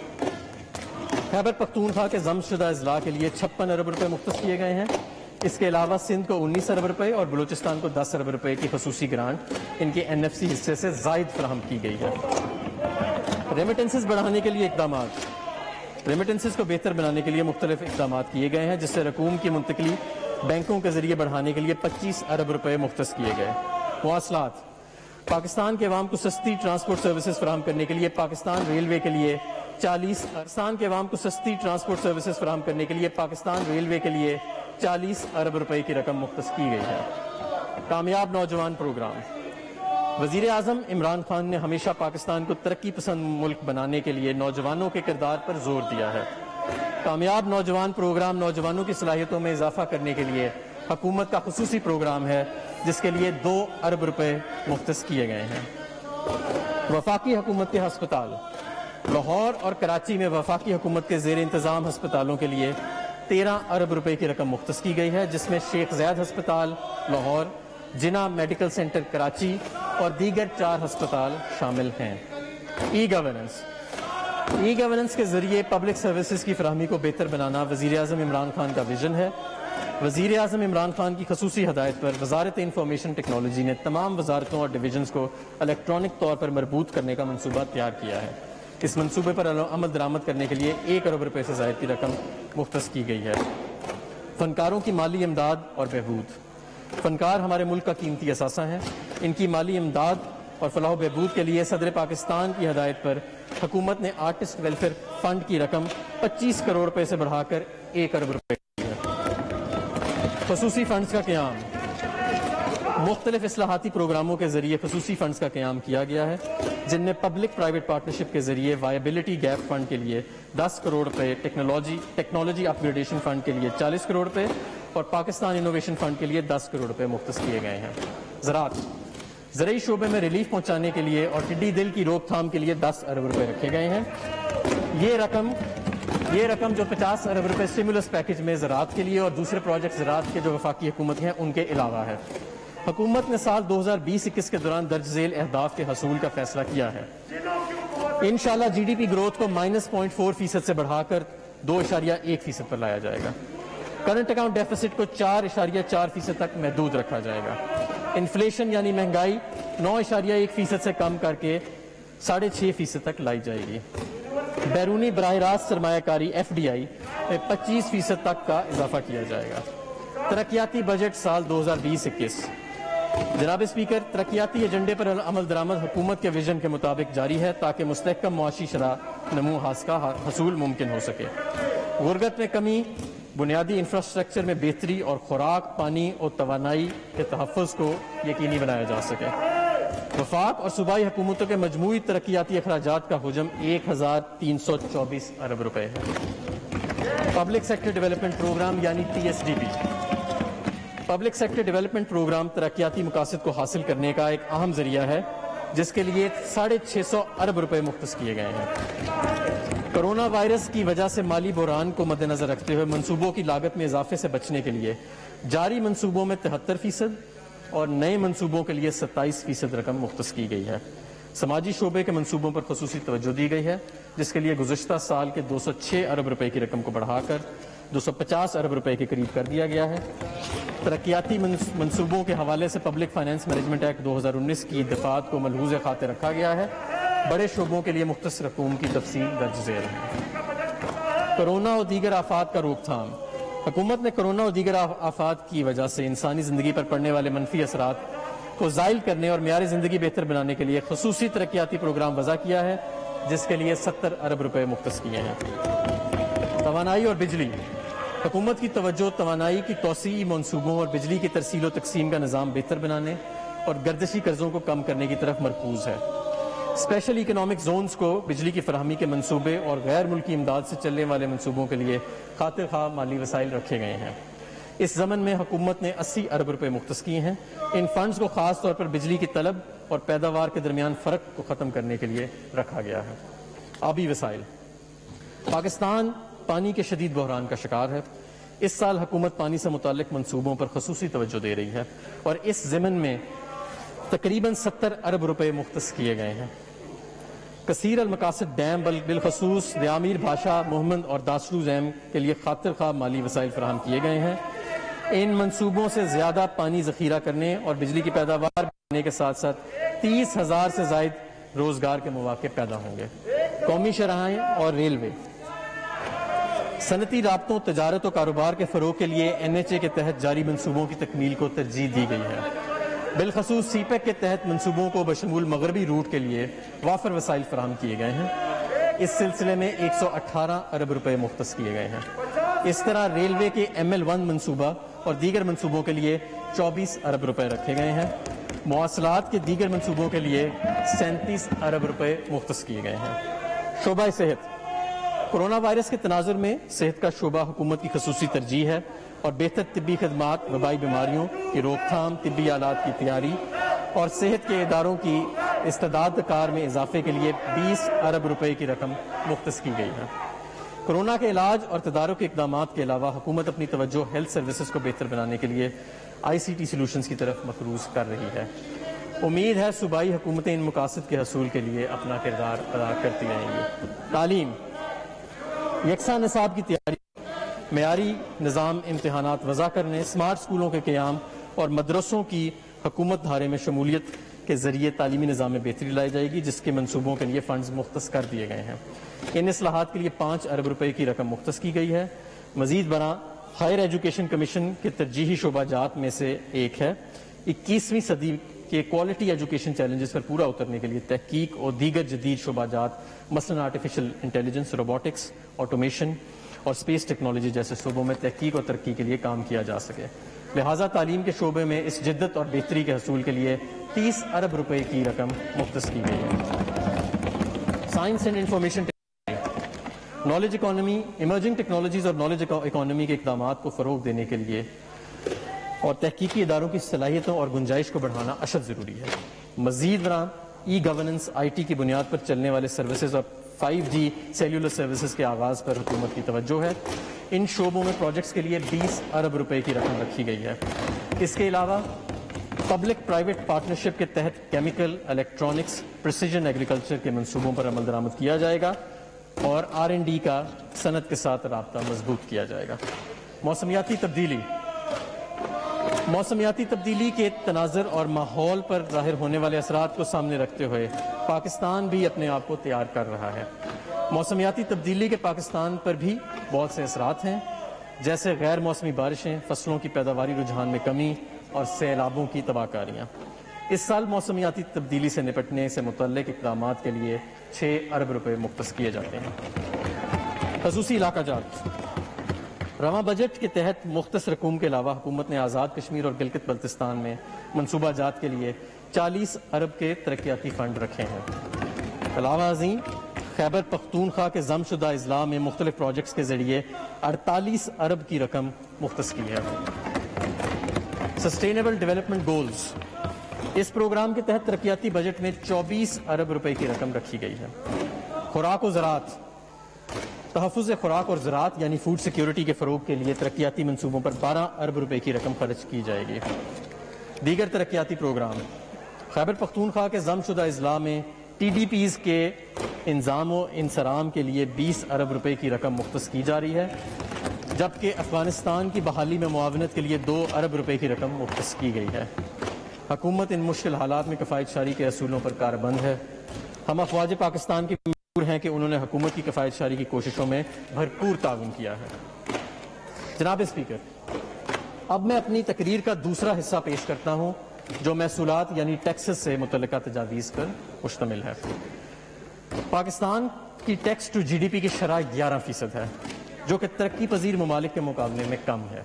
خیبر پختونخوا کے ضم شدہ اضلاع کے لیے 56 ارب روپے مختص کیے گئے ہیں۔ اس کے علاوہ سندھ کو 19 ارب روپے اور بلوچستان کو 10 ارب روپے کی خصوصی گرانٹ ان کے NFC حصے سے زائد فراہم کی گئی ہے۔ ریمیٹنسز بڑھانے کے لیے اقدامات، ریمیٹنسز کو بہتر بنانے کے لیے مختلف اقدامات کیے گئے ہیں، جس سے رقوم کی منتقلی بینکوں کے ذریعے بڑھانے کے لیے 25 ارب روپے مختص کیے گئے۔ مواصلات، پاکستان کے عوام کو سستی ٹرانسپورٹ سروسز فراہم کرنے کے لیے پاکستان ریلوے کے لیے 40 ارب روپے کی رقم مختص کی گئی ہے۔ کامیاب نوجوان پروگرام، وزیر اعظم عمران خان نے ہمیشہ پاکستان کو ترقی پسند ملک بنانے کے لیے نوجوانوں کے کردار پر زور دیا ہے۔ کامیاب نوجوان پروگرام نوجوانوں کی صلاحیتوں میں اضافہ کرنے کے لیے حکومت کا خصوصی پروگرام ہے، جس کے لیے 2 ارب روپے مختص کیے گئے ہیں۔ وفاقی حکومت کے ہسپتال، لاہور اور کراچی میں وفاقی حکومت کے زیر انتظام ہسپتالوں کے لیے 13 ارب روپے کی رقم مختص کی گئی ہے، جس میں شیخ زید ہسپتال لاہور، جناح میڈیکل سینٹر کراچی اور دیگر 4 ہسپتال شامل ہیں۔ ای گورننس کے ذریعے پبلک سروسز کی فراہمی کو بہتر بنانا وزیر اعظم عمران خان کا ویژن ہے۔ وزیر اعظم عمران خان کی خصوصی ہدایت پر وزارت انفارمیشن ٹیکنالوجی نے تمام وزارتوں اور ڈویژنز کو الیکٹرانک طور پر مربوط کرنے کا منصوبہ تیار کیا ہے۔ اس منصوبے پر عمل درآمد کرنے کے لیے 1 ارب روپے سے زائد کی رقم مختص کی گئی ہے۔ فنکاروں کی مالی امداد اور بہبود۔ فنکار ہمارے ملک کا قیمتی اثاثہ ہیں۔ ان کی مالی امداد اور فلاح و بہبود کے لیے صدر پاکستان کی ہدایت پر حکومت نے آرٹسٹ ویلفیئر فنڈ کی رقم 25 کروڑ روپے سے بڑھا کر 1 ارب روپے کی ہے۔ خصوصی فنڈز کا قیام۔ مختلف اصلاحاتی پروگراموں کے ذریعے خصوصی فنڈز کا قیام کیا گیا ہے، جن میں پبلک پرائیویٹ پارٹنرشپ کے ذریعے وائبلٹی گیپ فنڈ کے لیے 10 کروڑ روپے، ٹیکنالوجی اپ گریڈیشن فنڈ کے لیے 40 کروڑ روپے اور پاکستان انوویشن فنڈ کے لیے 10 کروڑ روپے مختص کیے گئے ہیں۔ زرعی شعبے میں ریلیف پہنچانے کے لیے اور ٹڈی دل کی روک تھام کے لیے 10 ارب روپے رکھے گئے ہیں۔ یہ رقم جو 50 ارب روپے اسٹیمولس پیکج میں زراعت کے لیے اور دوسرے پروجیکٹ زراعت کے جو وفاقی حکومت ہیں ان کے علاوہ ہے۔ حکومت نے سال 2020-21 کے دوران درج ذیل اہداف کے حصول کا فیصلہ کیا ہے۔ انشاءاللہ جی ڈی پی گروتھ کو -0.4% سے بڑھا کر 2.1% پر لایا جائے گا۔ کرنٹ اکاؤنٹ ڈیفیسٹ کو 4.4% تک محدود رکھا جائے گا۔ انفلیشن یعنی مہنگائی 9.1% سے کم کر کے 6.5% تک لائی جائے گی۔ بیرونی براہ راست سرمایہ کاری FDI میں 25% تک کا اضافہ کیا جائے گا۔ ترقیاتی بجٹ سال 2020-21۔ جناب اسپیکر، ترقیاتی ایجنڈے پر عمل درآمد حکومت کے ویژن کے مطابق جاری ہے تاکہ مستحکم معاشی شرح نمو کا حصول ممکن ہو سکے۔ غربت میں کمی، بنیادی انفراسٹرکچر میں بہتری اور خوراک، پانی اور توانائی کے تحفظ کو یقینی بنایا جا سکے۔ وفاق اور صوبائی حکومتوں کے مجموعی ترقیاتی اخراجات کا حجم 1324 ارب روپے ہے۔ پبلک سیکٹر ڈیولپمنٹ پروگرام یعنی PSDP۔ Public sector development programme ترقیاتی مقاصد کو حاصل کرنے کا ایک اہم ذریعہ ہے، جس کے لیے 650 ارب روپے مختص کیے گئے ہیں۔ کرونا وائرس کی وجہ سے مالی بحران کو مد نظر رکھتے ہوئے منصوبوں کی لاگت میں اضافے سے بچنے کے لیے جاری منصوبوں میں 73% اور نئے منصوبوں کے لیے 27% رقم مختص کی گئی ہے۔ سماجی شعبے کے منصوبوں پر خصوصی توجہ دی گئی ہے، جس کے لیے گزشتہ سال کے 206 ارب روپے کی رقم کو بڑھا کر 250 ارب روپے کے قریب کر دیا گیا ہے۔ ترقیاتی منصوبوں کے حوالے سے پبلک فائنانس مینجمنٹ ایکٹ 2019 کی دفعات کو ملحوظ خاطر رکھا گیا ہے۔ بڑے شعبوں کے لیے مختص رقوم کی تفصیل درج ذیل ہے۔ کرونا اور دیگر آفات کا روک تھام۔ حکومت نے کرونا اور دیگر آفات کی وجہ سے انسانی زندگی پر پڑنے والے منفی اثرات کو زائل کرنے اور معیار زندگی بہتر بنانے کے لیے خصوصی ترقیاتی پروگرام وضع کیا ہے، جس کے لیے 70 ارب روپے مختص کیے ہیں۔ توانائی اور بجلی۔ حکومت کی توجہ توانائی کی توسیعی منصوبوں اور بجلی کی ترسیل و تقسیم کا نظام بہتر بنانے اور گردشی قرضوں کو کم کرنے کی طرف مرکوز ہے۔ اسپیشل اکنامک زونز کو بجلی کی فراہمی کے منصوبے اور غیر ملکی امداد سے چلنے والے منصوبوں کے لیے خاطر خواہ مالی وسائل رکھے گئے ہیں۔ اس ضمن میں حکومت نے 80 ارب روپے مختص کیے ہیں۔ ان فنڈز کو خاص طور پر بجلی کی طلب اور پیداوار کے درمیان فرق کو ختم کرنے کے لیے رکھا گیا ہے۔ آبی وسائل۔ پاکستان پانی کے شدید بحران کا شکار ہے۔ اس سال حکومت پانی سے متعلق منصوبوں پر خصوصی توجہ دے رہی ہے اور اس ضمن میں تقریباً 70 ارب روپے مختص کیے گئے ہیں۔ کثیر المقاصد ڈیم بالخصوص دیامیر بھاشا، محمد اور داسلو ڈیم کے لیے خاطر خواہ مالی وسائل فراہم کیے گئے ہیں۔ ان منصوبوں سے زیادہ پانی ذخیرہ کرنے اور بجلی کی پیداوار بڑھانے کے ساتھ ساتھ 30,000 سے زائد روزگار کے مواقع پیدا ہوں گے۔ قومی شاہراہیں اور ریلوے۔ صنعتی رابطوں، تجارت و کاروبار کے فروغ کے لیے NHA کے تحت جاری منصوبوں کی تکمیل کو ترجیح دی گئی ہے۔ بالخصوص CPEC کے تحت منصوبوں کو بشمول مغربی روٹ کے لیے وافر وسائل فراہم کیے گئے ہیں۔ اس سلسلے میں 118 ارب روپے مختص کیے گئے ہیں۔ اس طرح ریلوے کے ML1 منصوبہ اور دیگر منصوبوں کے لیے 24 ارب روپے رکھے گئے ہیں۔ مواصلات کے دیگر منصوبوں کے لیے 37 ارب روپے مختص کیے گئے ہیں۔ شعبہ صحت۔ کورونا وائرس کے تناظر میں صحت کا شعبہ حکومت کی خصوصی ترجیح ہے اور بہتر طبی خدمات، وبائی بیماریوں کی روک تھام، طبی آلات کی تیاری اور صحت کے اداروں کی استعداد کار میں اضافے کے لیے 20 ارب روپے کی رقم مختص کی گئی ہے۔ کورونا کے علاج اور تدارک اقدامات کے علاوہ حکومت اپنی توجہ ہیلتھ سروسز کو بہتر بنانے کے لیے ICT سلوشنز کی طرف مقروض کر رہی ہے۔ امید ہے صوبائی حکومتیں ان مقاصد کے حصول کے لیے اپنا کردار ادا کرتی رہیں گی۔ تعلیم، یکساں نصاب کی تیاری، معیاری نظام امتحانات وضع کرنے، اسمارٹ اسکولوں کے قیام اور مدرسوں کی حکومت دھارے میں شمولیت کے ذریعے تعلیمی نظام میں بہتری لائی جائے گی، جس کے منصوبوں کے لیے فنڈز مختص کر دیے گئے ہیں۔ ان اصلاحات کے لیے 5 ارب روپے کی رقم مختص کی گئی ہے۔ مزید برآں ہائر ایجوکیشن کمیشن کے ترجیحی شعبہ جات میں سے ایک ہے۔ 21ویں صدی کے کوالٹی ایجوکیشن چیلنجز پر پورا اترنے کے لیے تحقیق اور دیگر جدید شعبہ جات مثلاً آرٹیفیشل انٹیلیجنس، روبوٹکس، آٹومیشن اور اسپیس ٹیکنالوجی جیسے شعبوں میں تحقیق اور ترقی کے لیے کام کیا جا سکے۔ لہٰذا تعلیم کے شعبے میں اس جدت اور بہتری کے حصول کے لیے 30 ارب روپے کی رقم مختص کی گئی ہے۔ Science and information knowledge economy, emerging technologies اور نالج اکانومی کے اقدامات کو فروغ دینے کے لیے اور تحقیقی اداروں کی صلاحیتوں اور گنجائش کو بڑھانا اشد ضروری ہے۔ مزید برآں ای گورننس، IT کی بنیاد پر چلنے والے سروسز اور 5G سیلولر سروسز کے آغاز پر حکومت کی توجہ ہے۔ ان شعبوں میں پروجیکٹس کے لیے 20 ارب روپے کی رقم رکھی گئی ہے۔ اس کے علاوہ پبلک پرائیویٹ پارٹنرشپ کے تحت کیمیکل، الیکٹرانکس، پریسیجن ایگریکلچر کے منصوبوں پر عمل درآمد کیا جائے گا اور R&D کا صنعت کے ساتھ رابطہ مضبوط کیا جائے گا۔ موسمیاتی تبدیلی کے تناظر اور ماحول پر ظاہر ہونے والے اثرات کو سامنے رکھتے ہوئے پاکستان بھی اپنے آپ کو تیار کر رہا ہے۔ موسمیاتی تبدیلی کے پاکستان پر بھی بہت سے اثرات ہیں، جیسے غیر موسمی بارشیں، فصلوں کی پیداواری رجحان میں کمی اور سیلابوں کی تباہ کاریاں۔ اس سال موسمیاتی تبدیلی سے نپٹنے سے متعلق اقدامات کے لیے 6 ارب روپے مختص کیے جاتے ہیں۔ خصوصی علاقہ جات، رواں بجٹ کے تحت مختص رقوم کے علاوہ حکومت نے آزاد کشمیر اور گلگت بلتستان میں منصوبہ جات کے لیے 40 ارب کے ترقیاتی فنڈ رکھے ہیں۔ علاوہ ازیں خیبر پختونخوا کے ضم شدہ اضلاع میں مختلف پروجیکٹس کے ذریعے 48 ارب کی رقم مختص کی ہے۔ سسٹینیبل ڈیولپمنٹ گولز، اس پروگرام کے تحت ترقیاتی بجٹ میں 24 ارب روپے کی رقم رکھی گئی ہے۔ خوراک و زراعت، تحفظ خوراک اور زراعت یعنی فوڈ سیکیورٹی کے فروغ کے لیے ترقیاتی منصوبوں پر 12 ارب روپے کی رقم خرچ کی جائے گی۔ دیگر ترقیاتی پروگرام، خیبر پختونخوا کے ضم شدہ اضلاع میں TDPs کے انضام و انصرام کے لیے 20 ارب روپے کی رقم مختص کی جا رہی ہے، جبکہ افغانستان کی بحالی میں معاونت کے لیے 2 ارب روپے کی رقم مختص کی گئی ہے۔ حکومت ان مشکل حالات میں کفایت شاری کے اصولوں پر کاربند ہے۔ ہم افواج پاکستان کی ہیں کہ انہوں نے حکومت کی کفایت شاری کی کوششوں میں بھرپور تعاون کیا ہے۔ جناب اسپیکر، اب میں اپنی تقریر کا دوسرا حصہ پیش کرتا ہوں جو محصولات یعنی ٹیکسز سے متعلقہ تجاویز پر مشتمل ہے۔ پاکستان کی ٹیکس ٹو GDP کی شرح 11% ہے، جو کہ ترقی پذیر ممالک کے مقابلے میں کم ہے۔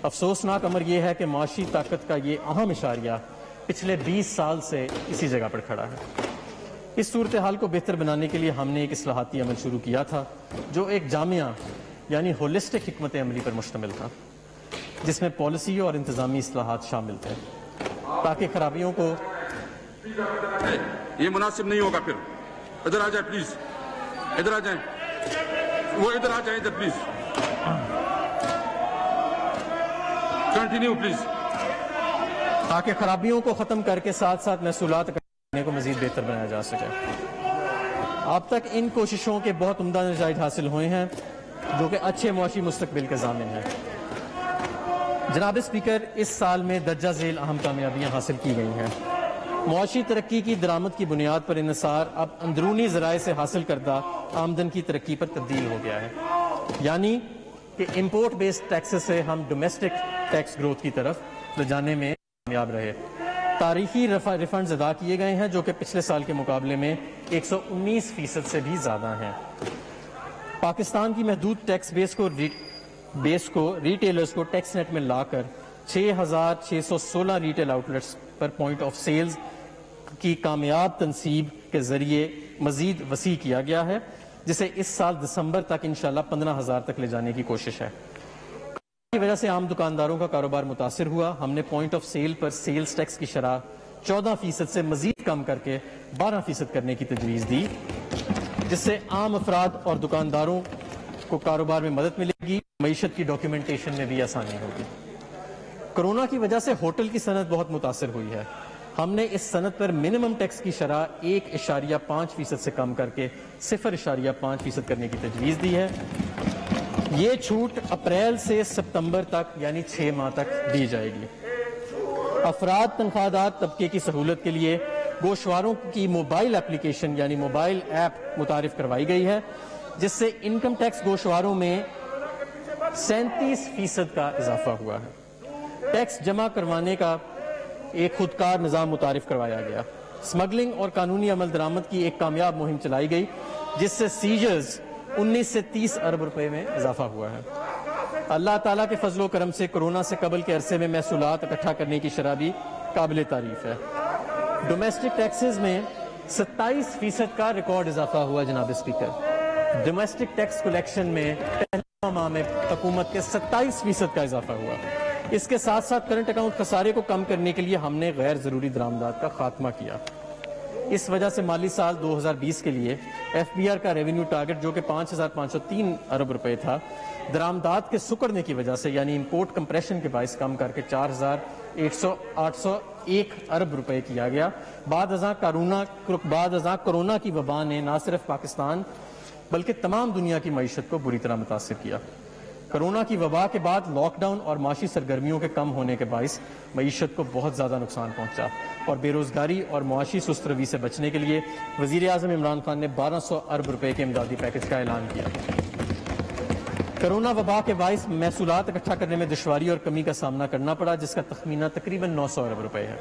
افسوسناک امر یہ ہے کہ معاشی طاقت کا یہ اہم اشاریہ پچھلے 20 سال سے اسی جگہ پر کھڑا ہے۔ اس صورتحال کو بہتر بنانے کے لیے ہم نے ایک اصلاحاتی عمل شروع کیا تھا جو ایک جامعہ یعنی ہولسٹک حکمت عملی پر مشتمل تھا، جس میں پالیسی اور انتظامی اصلاحات شامل تھے تاکہ خرابیوں کو یہ مناسب نہیں ہوگا۔ پھر ادھر آ جائیں پلیز، ادھر آ جائیں، وہ ادھر آ جائیں، ادھر پلیز کنٹینیو پلیز، تاکہ خرابیوں کو ختم کر کے ساتھ ساتھ محصولات کو مزید بہتر بنایا جا سکے۔ اب تک ان کوششوں کے بہت عمدہ نتائج حاصل ہوئے ہیں جو کہ اچھے معاشی مستقبل کے ضامن ہیں۔ جناب اسپیکر، اس سال میں درجہ ذیل اہم کامیابیاں حاصل کی گئی ہیں۔ معاشی ترقی کی درآمد کی بنیاد پر انحصار اب اندرونی ذرائع سے حاصل کردہ آمدن کی ترقی پر تبدیل ہو گیا ہے، یعنی کہ امپورٹ بیسڈ ٹیکسز سے ہم ڈومیسٹک ٹیکس گروتھ کی طرف لے جانے میں کامیاب رہے۔ تاریخی ریفنڈز ادا کیے گئے ہیں جو کہ پچھلے سال کے مقابلے میں 119% سے بھی زیادہ ہیں۔ پاکستان کی محدود ٹیکس بیس کو ریٹیلرز کو ٹیکس نیٹ میں لا کر 6,616 ریٹیل آؤٹلیٹس پر پوائنٹ آف سیلز کی کامیاب تنصیب کے ذریعے مزید وسیع کیا گیا ہے، جسے اس سال دسمبر تک انشاءاللہ 15,000 تک لے جانے کی کوشش ہے۔ کی وجہ سے عام دکانداروں کا کاروبار متاثر ہوا۔ ہم نے پوائنٹ آف سیل پر سیلز ٹیکس کی شرح 14% سے مزید کم کر کے 12% کرنے کی تجویز دی، جس سے عام افراد اور دکانداروں کو کاروبار میں مدد ملے گی، معیشت کی ڈاکیومنٹیشن میں بھی آسانی ہوگی۔ کرونا کی وجہ سے ہوٹل کی صنعت بہت متاثر ہوئی ہے۔ ہم نے اس صنعت پر منیمم ٹیکس کی شرح 1.5% سے کم کر کے 0.5% کرنے کی تجویز دی ہے۔ یہ چھوٹ اپریل سے ستمبر تک یعنی 6 ماہ تک دی جائے گی۔ افراد تنخواہ دار طبقے کی سہولت کے لیے گوشواروں کی موبائل اپلیکیشن یعنی موبائل ایپ متعارف کروائی گئی ہے، جس سے انکم ٹیکس گوشواروں میں 37% کا اضافہ ہوا ہے۔ ٹیکس جمع کروانے کا ایک خودکار نظام متعارف کروایا گیا۔ سمگلنگ اور قانونی عمل درآمد کی ایک کامیاب مہم چلائی گئی، جس سے سیجرز 19 سے 30 ارب روپے میں اضافہ ہوا ہے۔ اللہ تعالیٰ کے فضل و کرم سے کرونا سے قبل کے عرصے میں محصولات اکٹھا کرنے کی شرح بھی قابل تعریف ہے۔ ڈومیسٹک ٹیکسز میں 27% کا ریکارڈ اضافہ ہوا جناب اسپیکر۔ ڈومیسٹک ٹیکس کلیکشن میں پہلے ماہ میں حکومت کے 27% کا اضافہ ہوا۔ اس کے ساتھ ساتھ کرنٹ اکاؤنٹ خسارے کو کم کرنے کے لیے ہم نے غیر ضروری درآمدات کا خاتمہ کیا۔ اس وجہ سے مالی سال 2020 کے لیے ایف بی آر کا ریونیو ٹارگٹ جو کہ 5,503 ارب روپے تھا، درآمدات کے سکڑنے کی وجہ سے یعنی امپورٹ کمپریشن کے باعث کم کر کے 4,801 ارب روپے کیا گیا۔ بعد ازاں کرونا کی وبا نے نہ صرف پاکستان بلکہ تمام دنیا کی معیشت کو بری طرح متاثر کیا۔ کرونا کی وبا کے بعد لاک ڈاؤن اور معاشی سرگرمیوں کے کم ہونے کے باعث معیشت کو بہت زیادہ نقصان پہنچا اور بے روزگاری اور معاشی سست روی سے بچنے کے لیے وزیر اعظم عمران خان نے 1200 ارب روپے کے امدادی پیکج کا اعلان کیا۔ کرونا وبا کے باعث محصولات اکٹھا کرنے میں دشواری اور کمی کا سامنا کرنا پڑا، جس کا تخمینہ تقریباً 900 ارب روپے ہے۔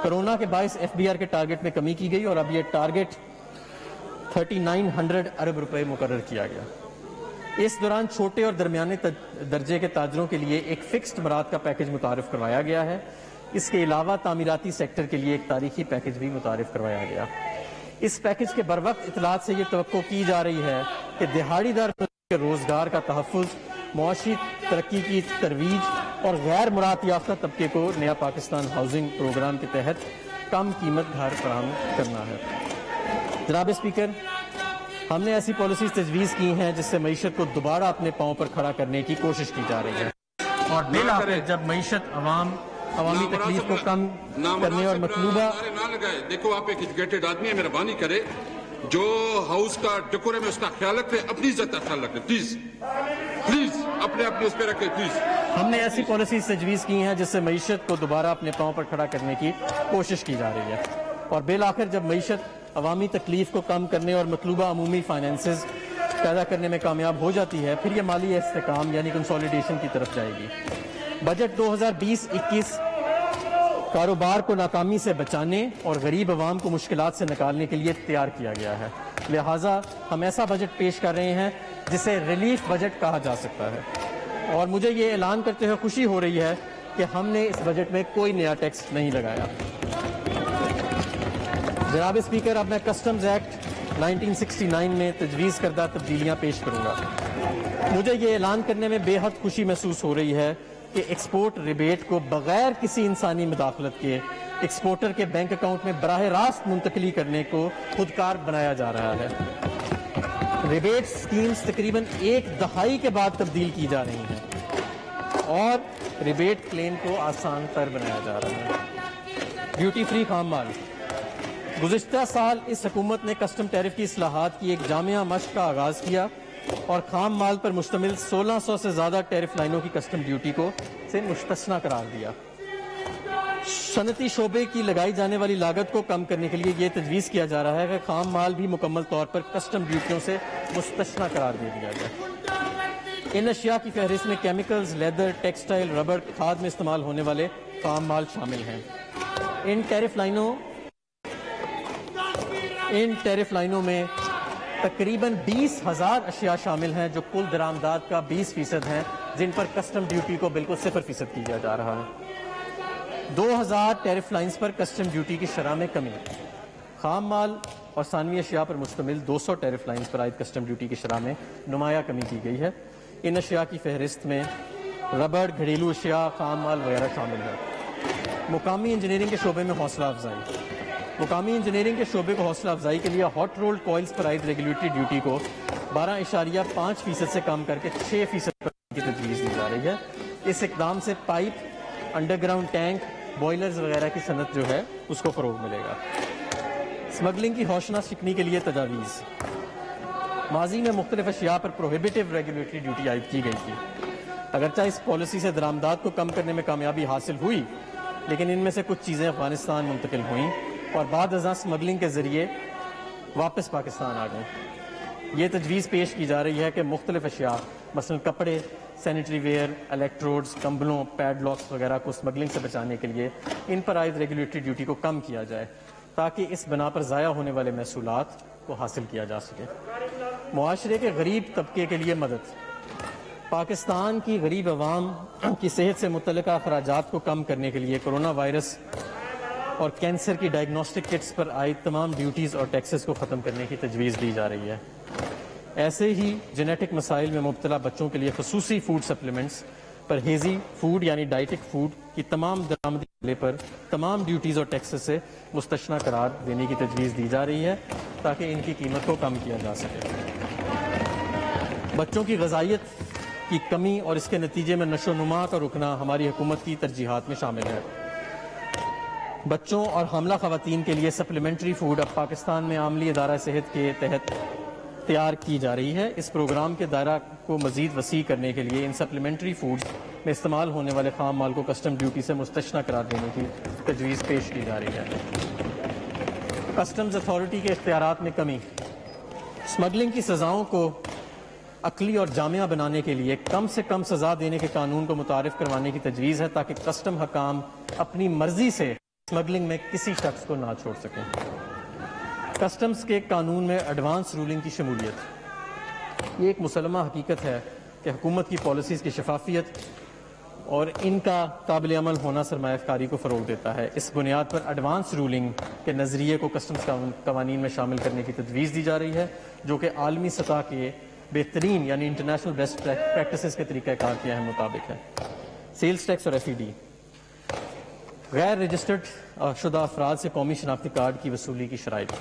کرونا کے باعث ایف بی آر کے ٹارگٹ میں کمی کی گئی اور اب یہ ٹارگٹ 3900 ارب روپے مقرر کیا گیا۔ اس دوران چھوٹے اور درمیانے درجے کے تاجروں کے لیے ایک فکسڈ برات کا پیکج متعارف کروایا گیا ہے۔ اس کے علاوہ تعمیراتی سیکٹر کے لیے ایک تاریخی پیکج بھی متعارف کروایا گیا۔ اس پیکج کے بروقت اطلاعات سے یہ توقع کی جا رہی ہے کہ دہاڑی دار کے روزگار کا تحفظ، معاشی ترقی کی ترویج اور غیر مراعات یافتہ طبقے کو نیا پاکستان ہاؤسنگ پروگرام کے تحت کم قیمت گھر فراہم کرنا ہے۔ جناب اسپیکر، ہم نے ایسی پالیسیز تجویز کی ہیں جس سے معیشت کو دوبارہ اپنے پاؤں پر کھڑا کرنے کی کوشش کی جا رہی ہے اور بالآخر جب معیشت عوامی تکلیف کو کم کرنے اور مطلوبہ دیکھو آپ ایک ایجوکیٹڈ آدمی ہے، مہربانی کرے جو ہاؤس کا ڈیکورم ہے اس کا خیال رکھے، اپنی عزت کا خیال رکھے، پلیز اپنے اس پہ رکھے پلیز۔ ہم نے ایسی پالیسیز تجویز کی ہیں جس سے معیشت کو دوبارہ اپنے پاؤں پر کھڑا کرنے کی کوشش کی جا رہی ہے اور بالآخر جب معیشت عوامی تکلیف کو کم کرنے اور مطلوبہ عمومی فائنینسز پیدا کرنے میں کامیاب ہو جاتی ہے، پھر یہ مالی استحکام یعنی کنسولیڈیشن کی طرف جائے گی۔ بجٹ 2020-21 کاروبار کو ناکامی سے بچانے اور غریب عوام کو مشکلات سے نکالنے کے لیے تیار کیا گیا ہے، لہٰذا ہم ایسا بجٹ پیش کر رہے ہیں جسے ریلیف بجٹ کہا جا سکتا ہے اور مجھے یہ اعلان کرتے ہوئے خوشی ہو رہی ہے کہ ہم نے اس بجٹ میں کوئی نیا ٹیکس نہیں لگایا۔ جناب اسپیکر، اب میں کسٹمز ایکٹ 1969 میں تجویز کردہ تبدیلیاں پیش کروں گا۔ مجھے یہ اعلان کرنے میں بے حد خوشی محسوس ہو رہی ہے کہ ایکسپورٹ ریبیٹ کو بغیر کسی انسانی مداخلت کے ایکسپورٹر کے بینک اکاؤنٹ میں براہ راست منتقلی کرنے کو خودکار بنایا جا رہا ہے۔ ریبیٹ سکیمز تقریباً 1 دہائی کے بعد تبدیل کی جا رہی ہیں اور ریبیٹ کلیم کو آسان تر بنایا جا رہا ہے۔ ڈیوٹی فری خام مال، گزشتہ سال اس حکومت نے کسٹم ٹیرف کی اصلاحات کی ایک جامع مشق کا آغاز کیا اور خام مال پر مشتمل 1600 سے زیادہ ٹیرف لائنوں کی کسٹم ڈیوٹی کو سے مستثنی قرار دیا۔ صنعتی شعبے کی لگائی جانے والی لاگت کو کم کرنے کے لیے یہ تجویز کیا جا رہا ہے کہ خام مال بھی مکمل طور پر کسٹم ڈیوٹیوں سے مستثنی قرار دے دیا جائے۔ ان اشیاء کی فہرست میں کیمیکلز، لیدر، ٹیکسٹائل، ربڑ، کھاد میں استعمال ہونے والے خام مال شامل ہیں۔ ان ٹیرف لائنوں میں تقریباً 20,000 اشیاء شامل ہیں جو کل درآمدات کا 20% ہیں، جن پر کسٹم ڈیوٹی کو بالکل 0% کیا جا رہا ہے۔ 2000 ٹیرف لائنز پر کسٹم ڈیوٹی کی شرح میں کمی، خام مال اور ثانوی اشیاء پر مشتمل 200 ٹیرف لائنز پر عائد کسٹم ڈیوٹی کی شرح میں نمایاں کمی کی گئی ہے۔ ان اشیاء کی فہرست میں ربڑ، گھریلو اشیاء، خام مال وغیرہ شامل ہے۔ مقامی انجینئرنگ کے شعبے میں حوصلہ افزائی. مقامی انجینئرنگ کے شعبے کو حوصلہ افزائی کے لیے ہاٹ رولڈ کوئلز پر عائد ریگولیٹری ڈیوٹی کو 12.5% سے کم کر کے 6% کی تجویز دی جا رہی ہے. اس اقدام سے pipe, under ground tank, boilers وغیرہ کی صنعت جو ہے اس کو فروغ ملے گا. اسمگلنگ کی ہوشناک شکنی کے لیے تجاویز. ماضی میں مختلف اشیاء پر پروہیبیٹو ریگولیٹری ڈیوٹی عائد کی گئی تھی. اگرچہ اس پالیسی سے درآمدات کو کم کرنے میں کامیابی حاصل ہوئی، لیکن ان میں سے کچھ چیزیں افغانستان منتقل ہوئیں اور بعد ازاں اسمگلنگ کے ذریعے واپس پاکستان آ گئیں. یہ تجویز پیش کی جا رہی ہے کہ مختلف اشیاء مثلا کپڑے، سینیٹری ویئر، الیکٹروڈز، کمبلوں، پیڈ لاکس وغیرہ کو اسمگلنگ سے بچانے کے لیے ان پر عائد ریگولیٹری ڈیوٹی کو کم کیا جائے تاکہ اس بنا پر ضائع ہونے والے محصولات کو حاصل کیا جا سکے. معاشرے کے غریب طبقے کے لیے مدد. پاکستان کی غریب عوام کی صحت سے متعلقہ اخراجات کو کم کرنے کے لیے کرونا وائرس اور کینسر کی ڈائگنوسٹک کٹس پر عائد تمام ڈیوٹیز اور ٹیکسز کو ختم کرنے کی تجویز دی جا رہی ہے. ایسے ہی جینیٹک مسائل میں مبتلا بچوں کے لیے خصوصی فوڈ سپلیمنٹس پر ہیزی فوڈ یعنی ڈائٹک فوڈ کی تمام درآمدی عملے پر تمام ڈیوٹیز اور ٹیکسز سے مستثنی قرار دینے کی تجویز دی جا رہی ہے تاکہ ان کی قیمت کو کم کیا جا سکے. بچوں کی غذائیت کی کمی اور اس کے نتیجے میں نشو و نما کا رکنا ہماری حکومت کی ترجیحات میں شامل ہے. بچوں اور حاملہ خواتین کے لیے سپلیمنٹری فوڈ اب پاکستان میں عاملی ادارہ صحت کے تحت تیار کی جا رہی ہے. اس پروگرام کے دائرہ کو مزید وسیع کرنے کے لیے ان سپلیمنٹری فوڈز میں استعمال ہونے والے خام مال کو کسٹم ڈیوٹی سے مستثنی قرار دینے کی تجویز پیش کی جا رہی ہے. کسٹمز اتھارٹی کے اختیارات میں کمی. اسمگلنگ کی سزاؤں کو عقلی اور جامعہ بنانے کے لیے کم سے کم سزا دینے کے قانون کو متعارف کروانے کی تجویز ہے تاکہ کسٹم حکام اپنی مرضی سے اسمگلنگ میں کسی شخص کو نہ چھوڑ سکیں. کسٹمز کے قانون میں ایڈوانس رولنگ کی شمولیت. یہ ایک مسلمہ حقیقت ہے کہ حکومت کی پالیسیز کی شفافیت اور ان کا قابل عمل ہونا سرمایہ کاری کو فروغ دیتا ہے. اس بنیاد پر ایڈوانس رولنگ کے نظریے کو کسٹمز قوانین میں شامل کرنے کی تجویز دی جا رہی ہے جو کہ عالمی سطح کے بہترین یعنی انٹرنیشنل بیسٹ پریکٹسز کے طریقہ کار کے اہم مطابق ہے. سیلز ٹیکس اور FED. غیر رجسٹرڈ شدہ افراد سے قومی شناختی کارڈ کی وصولی کی شرائط.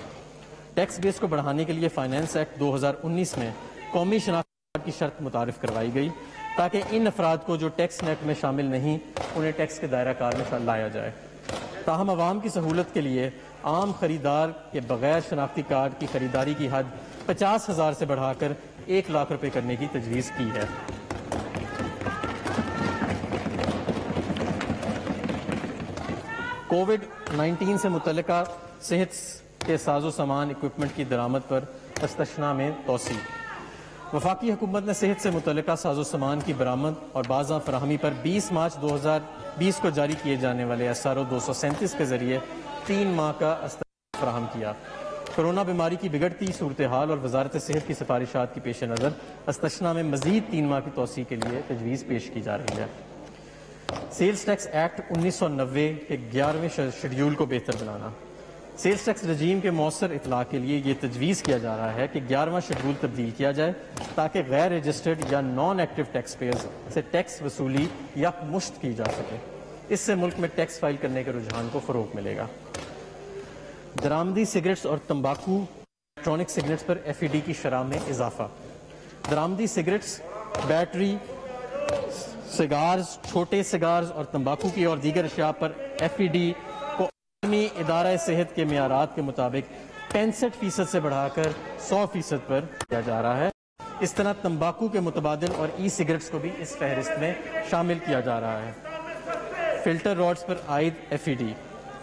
ٹیکس بیس کو بڑھانے کے لیے فائنانس ایکٹ 2019 میں قومی شناختی کارڈ کی شرط متعارف کروائی گئی تاکہ ان افراد کو جو ٹیکس نیٹ میں شامل نہیں انہیں ٹیکس کے دائرہ کار میں لایا جائے. تاہم عوام کی سہولت کے لیے عام خریدار کے بغیر شناختی کارڈ کی خریداری کی حد 50,000 سے بڑھا کر 1 لاکھ روپے کرنے کی تجویز کی ہے. کووڈ-19 سے متعلقہ صحت کے ساز و سامان اکوپمنٹ کی درآمد پر استثناء میں توسیع. وفاقی حکومت نے صحت سے متعلقہ ساز و سامان کی برآمد اور بازاں فراہمی پر 20 مارچ 2020 کو جاری کیے جانے والے SRO 237 کے ذریعے 3 ماہ کا استثناء فراہم کیا. کورونا بیماری کی بگڑتی صورتحال اور وزارت صحت کی سفارشات کی پیش نظر استثناء میں مزید 3 ماہ کی توسیع کے لیے تجویز پیش کی جا رہی ہے. سیلز ٹیکس ایکٹ 1990 کے 11ویں شیڈیول کو بہتر بنانا. سیلز ٹیکس رجیم کے مؤثر اطلاق کے لیے یہ تجویز کیا جا رہا ہے کہ 11واں شیڈیول تبدیل کیا جائے تاکہ غیر رجسٹرڈ یا نان ایکٹیو ٹیکس پیئرز سے ٹیکس وصولی یا مشت کی جا سکے. اس سے ملک میں ٹیکس فائل کرنے کے رجحان کو فروغ ملے گا. درآمدی سگریٹس اور تمباکو الیکٹرانک سگریٹس پر FED کی شرح میں اضافہ. درآمدی سگریٹس، بیٹری، سگارز، چھوٹے سگارز اور تمباکو کی اور دیگر اشیاء پر FED کو عالمی ادارہ صحت کے معیارات کے مطابق 65% سے بڑھا کر 100% پر کیا جا رہا ہے. اس طرح تمباکو کے متبادل اور سگریٹس کو بھی اس فہرست میں شامل کیا جا رہا ہے. فلٹر راڈز پر عائد FED.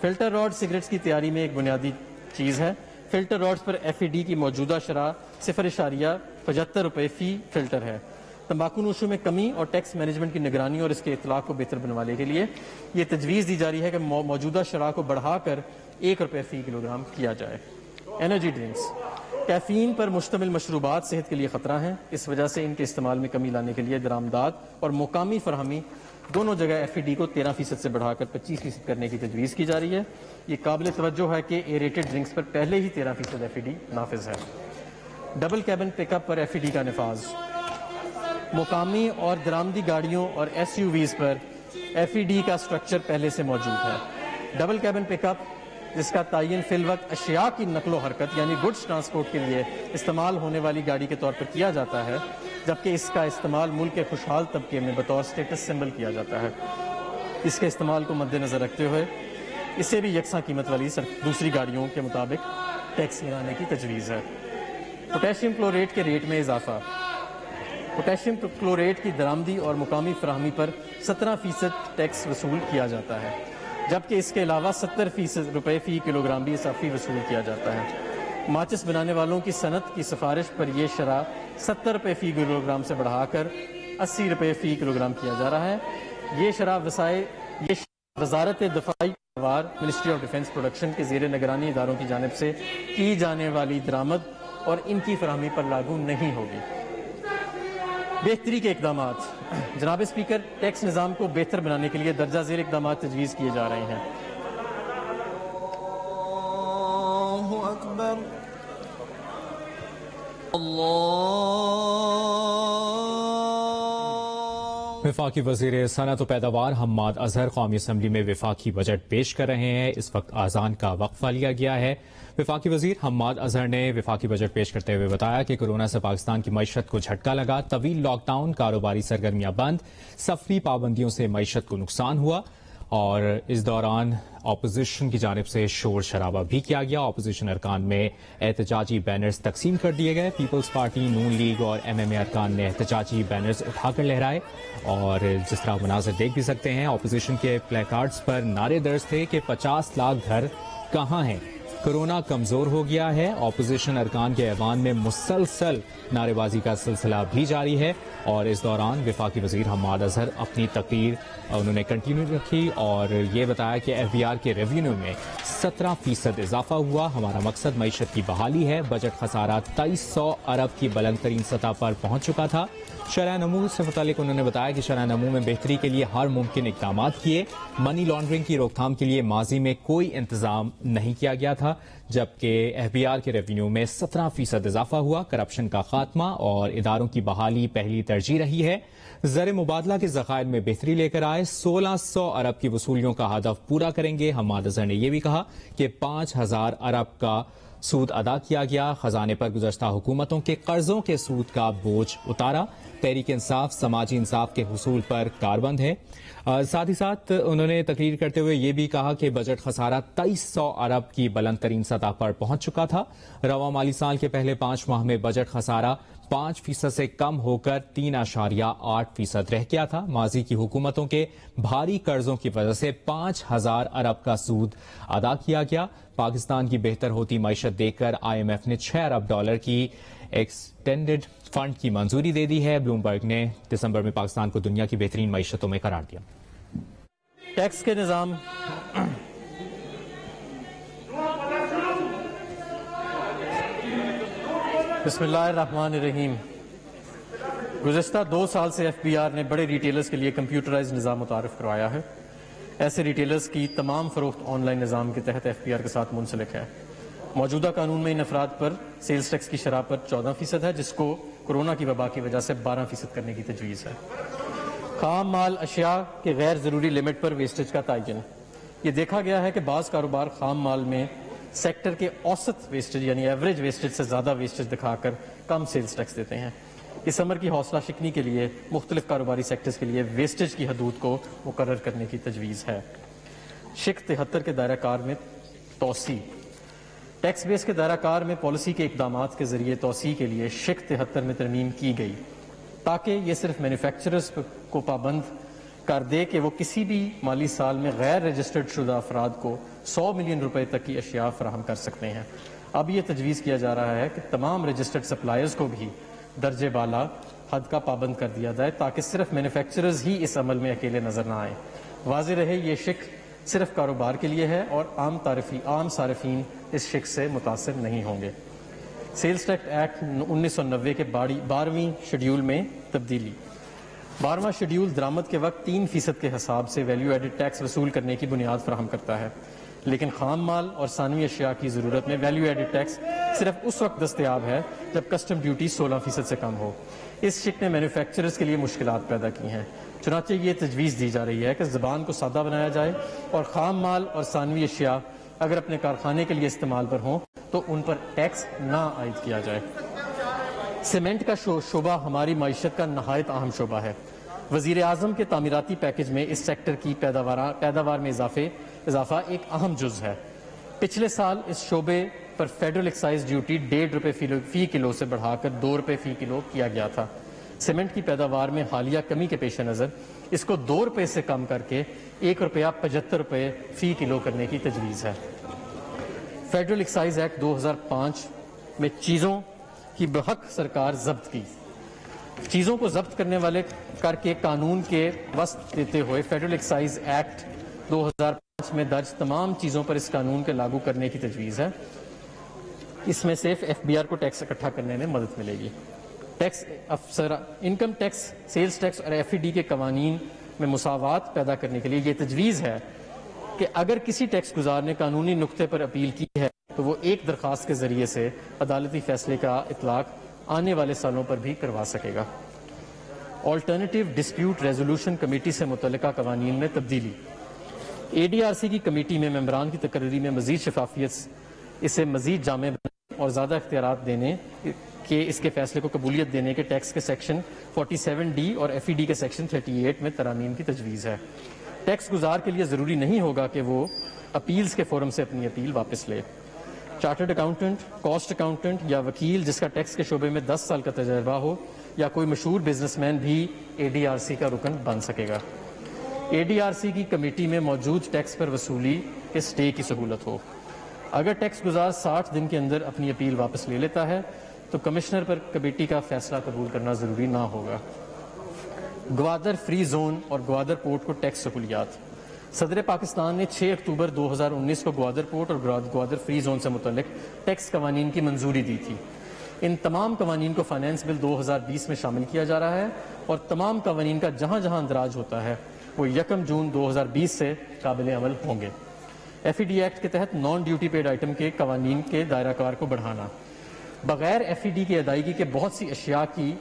فلٹر راڈ سگریٹس کی تیاری میں ایک بنیادی چیز ہے. فلٹر راڈز پر FED کی موجودہ شرح 0.75 روپے فی فلٹر ہے. تمباکو نوشوں میں کمی اور ٹیکس مینجمنٹ کی نگرانی اور اس کے اطلاق کو بہتر بنوانے کے لیے یہ تجویز دی جا رہی ہے کہ موجودہ شرح کو بڑھا کر 1 روپے فی کلو گرام کیا جائے. Energy drinks. کیفین پر مشتمل مشروبات صحت کے لیے خطرہ ہیں. اس وجہ سے ان کے استعمال میں کمی لانے کے لیے درآمدات اور مقامی فراہمی دونوں جگہ FED کو 13% سے بڑھا کر 25% کرنے کی تجویز کی جا رہی ہے. یہ قابل توجہ ہے کہ ایریٹڈ ڈرنکس پر پہلے ہی 13% FED نافذ ہے. ڈبل کیبن پک اپ پر FED کا نفاذ. مقامی اور درآمدی گاڑیوں اور SUVs پر FED کا سٹرکچر پہلے سے موجود ہے۔ ڈبل کیبن پک اپ جس کا تعین فی الوقت اشیاء کی نقل و حرکت یعنی گڈز ٹرانسپورٹ کے لیے استعمال ہونے والی گاڑی کے طور پر کیا جاتا ہے، جبکہ اس کا استعمال ملک کے خوشحال طبقے میں بطور اسٹیٹس سمبل کیا جاتا ہے۔ اس کے استعمال کو مد نظر رکھتے ہوئے اسے بھی یکساں قیمت والی دوسری گاڑیوں کے مطابق ٹیکس لگانے کی تجویز ہے۔ پوٹیشیم کلوریٹ کے ریٹ میں اضافہ۔ پوٹیشیم کلوریٹ کی درآمدی اور مقامی فراہمی پر 17% ٹیکس وصول کیا جاتا ہے، جبکہ اس کے علاوہ 70 روپے فی کلو گرام بھی اضافی وصول کیا جاتا ہے۔ ماچس بنانے والوں کی صنعت کی سفارش پر یہ شرح 70 روپے فی کلو گرام سے بڑھا کر 80 روپے فی کلو گرام کیا جا رہا ہے۔ یہ شرح وزارت دفاعی پیداوار منسٹری آف ڈیفنس پروڈکشن کے زیر نگرانی اداروں کی جانب سے کی جانے والی درآمد اور ان کی فراہمی پر لاگو نہیں ہوگی۔ بہتری کے اقدامات۔ جناب اسپیکر، ٹیکس نظام کو بہتر بنانے کے لیے درجہ ذیل اقدامات تجویز کیے جا رہے ہیں۔ اللہ اکبر، اللہ۔ وفاقی وزیر صنعت و پیداوار حماد اظہر قومی اسمبلی میں وفاقی بجٹ پیش کر رہے ہیں۔ اس وقت اذان کا وقفہ لیا گیا ہے۔ وفاقی وزیر حماد اظہر نے وفاقی بجٹ پیش کرتے ہوئے بتایا کہ کورونا سے پاکستان کی معیشت کو جھٹکا لگا، طویل لاک ڈاؤن، کاروباری سرگرمیاں بند، سفری پابندیوں سے معیشت کو نقصان ہوا اور اس دوران اپوزیشن کی جانب سے شور شرابہ بھی کیا گیا۔ اپوزیشن ارکان میں احتجاجی بینرز تقسیم کر دیے گئے۔ پیپلز پارٹی، نون لیگ اور MMA ارکان نے احتجاجی بینرز اٹھا کر لہرائے اور جس طرح مناظر دیکھ بھی سکتے ہیں، اپوزیشن کے پلے کارڈز پر نعرے درج تھے کہ 50 لاکھ گھر کہاں ہیں، کورونا کمزور ہو گیا ہے۔ اپوزیشن ارکان کے ایوان میں مسلسل نعرے بازی کا سلسلہ بھی جاری ہے اور اس دوران وفاقی وزیر حماد اظہر اپنی تقریر انہوں نے کنٹینیو رکھی اور یہ بتایا کہ FBR کے ریونیو میں 17% اضافہ ہوا۔ ہمارا مقصد معیشت کی بحالی ہے۔ بجٹ خسارہ 2300 ارب کی بلند ترین سطح پر پہنچ چکا تھا۔ شرح نمو سے متعلق انہوں نے بتایا کہ شرح نمو میں بہتری کے لیے ہر ممکن اقدامات کیے۔ منی لانڈرنگ کی روک تھام کے لیے ماضی میں کوئی انتظام نہیں کیا گیا تھا، جبکہ FBR کے ریونیو میں 17% اضافہ ہوا۔ کرپشن کا خاتمہ اور اداروں کی بحالی پہلی ترجیح رہی ہے۔ زر مبادلہ کے ذخائر میں بہتری لے کر آئے، 1600 ارب کی وصولیوں کا ہدف پورا کریں گے۔ حماد اظہر نے یہ بھی کہا کہ 5000 ارب کا سود ادا کیا گیا۔ خزانے پر گزشتہ حکومتوں کے قرضوں کے سود کا بوجھ اتارا۔ تحریک انصاف سماجی انصاف کے حصول پر کاربند ہے۔ ساتھ ہی ساتھ انہوں نے تقریر کرتے ہوئے یہ بھی کہا کہ بجٹ خسارہ 2300 ارب کی بلند ترین سطح پر پہنچ چکا تھا۔ رواں مالی سال کے پہلے 5 ماہ میں بجٹ خسارہ 5% سے کم ہو کر 3.8% رہ گیا تھا۔ ماضی کی حکومتوں کے بھاری قرضوں کی وجہ سے 5000 ارب کا سود ادا کیا گیا۔ پاکستان کی بہتر ہوتی معیشت دیکھ کر IMF نے 6 ارب ڈالر کی ایکسٹینڈڈ فنڈ کی منظوری دے دی ہے۔ بلومبرگ نے دسمبر میں پاکستان کو دنیا کی بہترین معیشتوں میں قرار دیا۔ ٹیکس کے نظام۔ بسم اللہ الرحمن الرحیم۔ گزشتہ 2 سال سے FBR نے بڑے ریٹیلرز کے لیے کمپیوٹرائز نظام متعارف کروایا ہے۔ ایسے ریٹیلرز کی تمام فروخت آن لائن نظام کے تحت FBR کے ساتھ منسلک ہے۔ موجودہ قانون میں ان افراد پر سیلز ٹیکس کی شرح پر 14% ہے، جس کو کورونا کی وبا کی وجہ سے 12% کرنے کی تجویز ہے۔ خام مال اشیاء کے غیر ضروری لمٹ پر ویسٹیج کا تعین۔ یہ دیکھا گیا ہے کہ بعض کاروبار خام مال میں سیکٹر کے اوسط ویسٹیج یعنی ایوریج ویسٹیج سے زیادہ ویسٹیج دکھا کر کم سیلز ٹیکس دیتے ہیں۔ اس امر کی حوصلہ شکنی کے لیے مختلف کاروباری سیکٹرز کے لیے ویسٹیج کی حدود کو مقرر کرنے کی تجویز ہے۔ شق 73 کے دائرہ کار میں توسیع۔ ٹیکس بیس کے دائرہ کار میں پالیسی کے اقدامات کے ذریعے توسیع کے لیے شق 73 میں ترمیم کی گئی تاکہ یہ صرف مینوفیکچررز کو پابند کر دے کہ وہ کسی بھی مالی سال میں غیر رجسٹرڈ شدہ افراد کو 100 ملین روپے تک کی اشیاء فراہم کر سکتے ہیں۔ اب یہ تجویز کیا جا رہا ہے کہ تمام رجسٹرڈ سپلائرز کو بھی درجے بالا حد کا پابند کر دیا جائے تاکہ صرف مینوفیکچررز ہی اس عمل میں اکیلے نظر نہ آئیں۔ واضح رہے یہ شق صرف کاروبار کے لیے ہے اور عام صارفین اس شق سے متاثر نہیں ہوں گے۔ سیلز ٹیکس ایکٹ 1990 کے 12ویں شیڈیول میں تبدیلی۔ 12واں شیڈیول درآمد کے وقت 3% کے حساب سے ویلیو ایڈڈ ٹیکس وصول کرنے کی بنیاد فراہم کرتا ہے، لیکن خام مال اور ثانوی اشیاء کی ضرورت میں ویلیو ایڈڈ ٹیکس صرف اس وقت دستیاب ہے جب کسٹم ڈیوٹی 16% سے کم ہو۔ اس شق نے مینوفیکچررز کے لیے مشکلات پیدا کی ہیں۔ چنانچہ یہ تجویز دی جا رہی ہے کہ زبان کو سادہ بنایا جائے اور خام مال اور ثانوی اشیاء اگر اپنے کارخانے کے لیے استعمال پر ہوں تو ان پر ٹیکس نہ عائد کیا جائے۔ سیمنٹ کا شعبہ ہماری معیشت کا نہایت اہم شعبہ ہے۔ وزیر اعظم کے تعمیراتی پیکج میں اس سیکٹر کی پیداوار میں اضافہ ایک اہم جز ہے۔ پچھلے سال اس شعبے پر فیڈرل ایکسائز ڈیوٹی 1.5 روپے فی کلو سے بڑھا کر 2 روپے فی کلو کیا گیا تھا۔ سیمنٹ کی پیداوار میں حالیہ کمی کے پیش نظر اس کو 2 روپے سے کم کر کے 1 روپیہ 75 روپے فی کلو کرنے کی تجویز ہے۔ فیڈرل ایکسائز ایکٹ 2005 میں چیزوں کی بحق سرکار ضبط کی۔ چیزوں کو ضبط کرنے والے کر کے قانون کے وسط دیتے ہوئے فیڈرل ایکسائز ایکٹ 2005 میں درج تمام چیزوں پر اس قانون کے لاگو کرنے کی تجویز ہے۔ اس میں صرف FBR کو ٹیکس اکٹھا کرنے میں مدد ملے گی۔ ٹیکس افسر انکم ٹیکس، سیلز ٹیکس اور FED کے قوانین میں مساوات پیدا کرنے کے لیے یہ تجویز ہے کہ اگر کسی ٹیکس گزار نے قانونی نقطے پر اپیل کی ہے تو وہ ایک درخواست کے ذریعے سے عدالتی فیصلے کا اطلاق آنے والے سالوں پر بھی کروا سکے گا۔ آلٹرنیٹیو ڈسپیوٹ ریزولوشن کمیٹی سے متعلقہ قوانین میں تبدیلی۔ ADRC کی کمیٹی میں ممبران کی تقرری میں مزید شفافیت، اسے مزید جامع بنانے اور زیادہ اختیارات دینے کہ اس کے فیصلے کو قبولیت دینے کے ٹیکس کے سیکشن 47D اور FED کے سیکشن 38 میں ترامیم کی تجویز ہے۔ ٹیکس گزار کے لیے ضروری نہیں ہوگا کہ وہ اپیلز کے فورم سے اپنی اپیل واپس لے۔ چارٹرڈ اکاؤنٹنٹ، کاسٹ اکاؤنٹنٹ یا وکیل جس کا ٹیکس کے شعبے میں 10 سال کا تجربہ ہو یا کوئی مشہور بزنس مین بھی ADRC کا رکن بن سکے گا۔ ADRC کی کمیٹی میں موجود ٹیکس پر وصولی کے سٹے کی سہولت ہو۔ اگر ٹیکس گزار 60 دن کے اندر اپنی اپیل واپس لے لیتا ہے تو کمشنر پر کمیٹی کا فیصلہ قبول کرنا ضروری نہ ہوگا۔ گوادر فری زون اور گوادر پورٹ کو ٹیکس سہولیات۔ صدر پاکستان نے 6 اکتوبر 2019 کو گوادر پورٹ اور گوادر فری زون سے متعلق ٹیکس قوانین کی منظوری دی تھی۔ ان تمام قوانین کو فائنانس بل 2020 میں شامل کیا جا رہا ہے اور تمام قوانین کا جہاں جہاں اندراج ہوتا ہے وہ 1 جون 2020 سے قابل عمل ہوں گے۔ FED ایکٹ کے تحت نان ڈیوٹی پیڈ آئٹم کے قوانین کے دائرہ کار کو بڑھانا۔ بغیر FED کی ادائیگی کے بہت سی اشیاء کی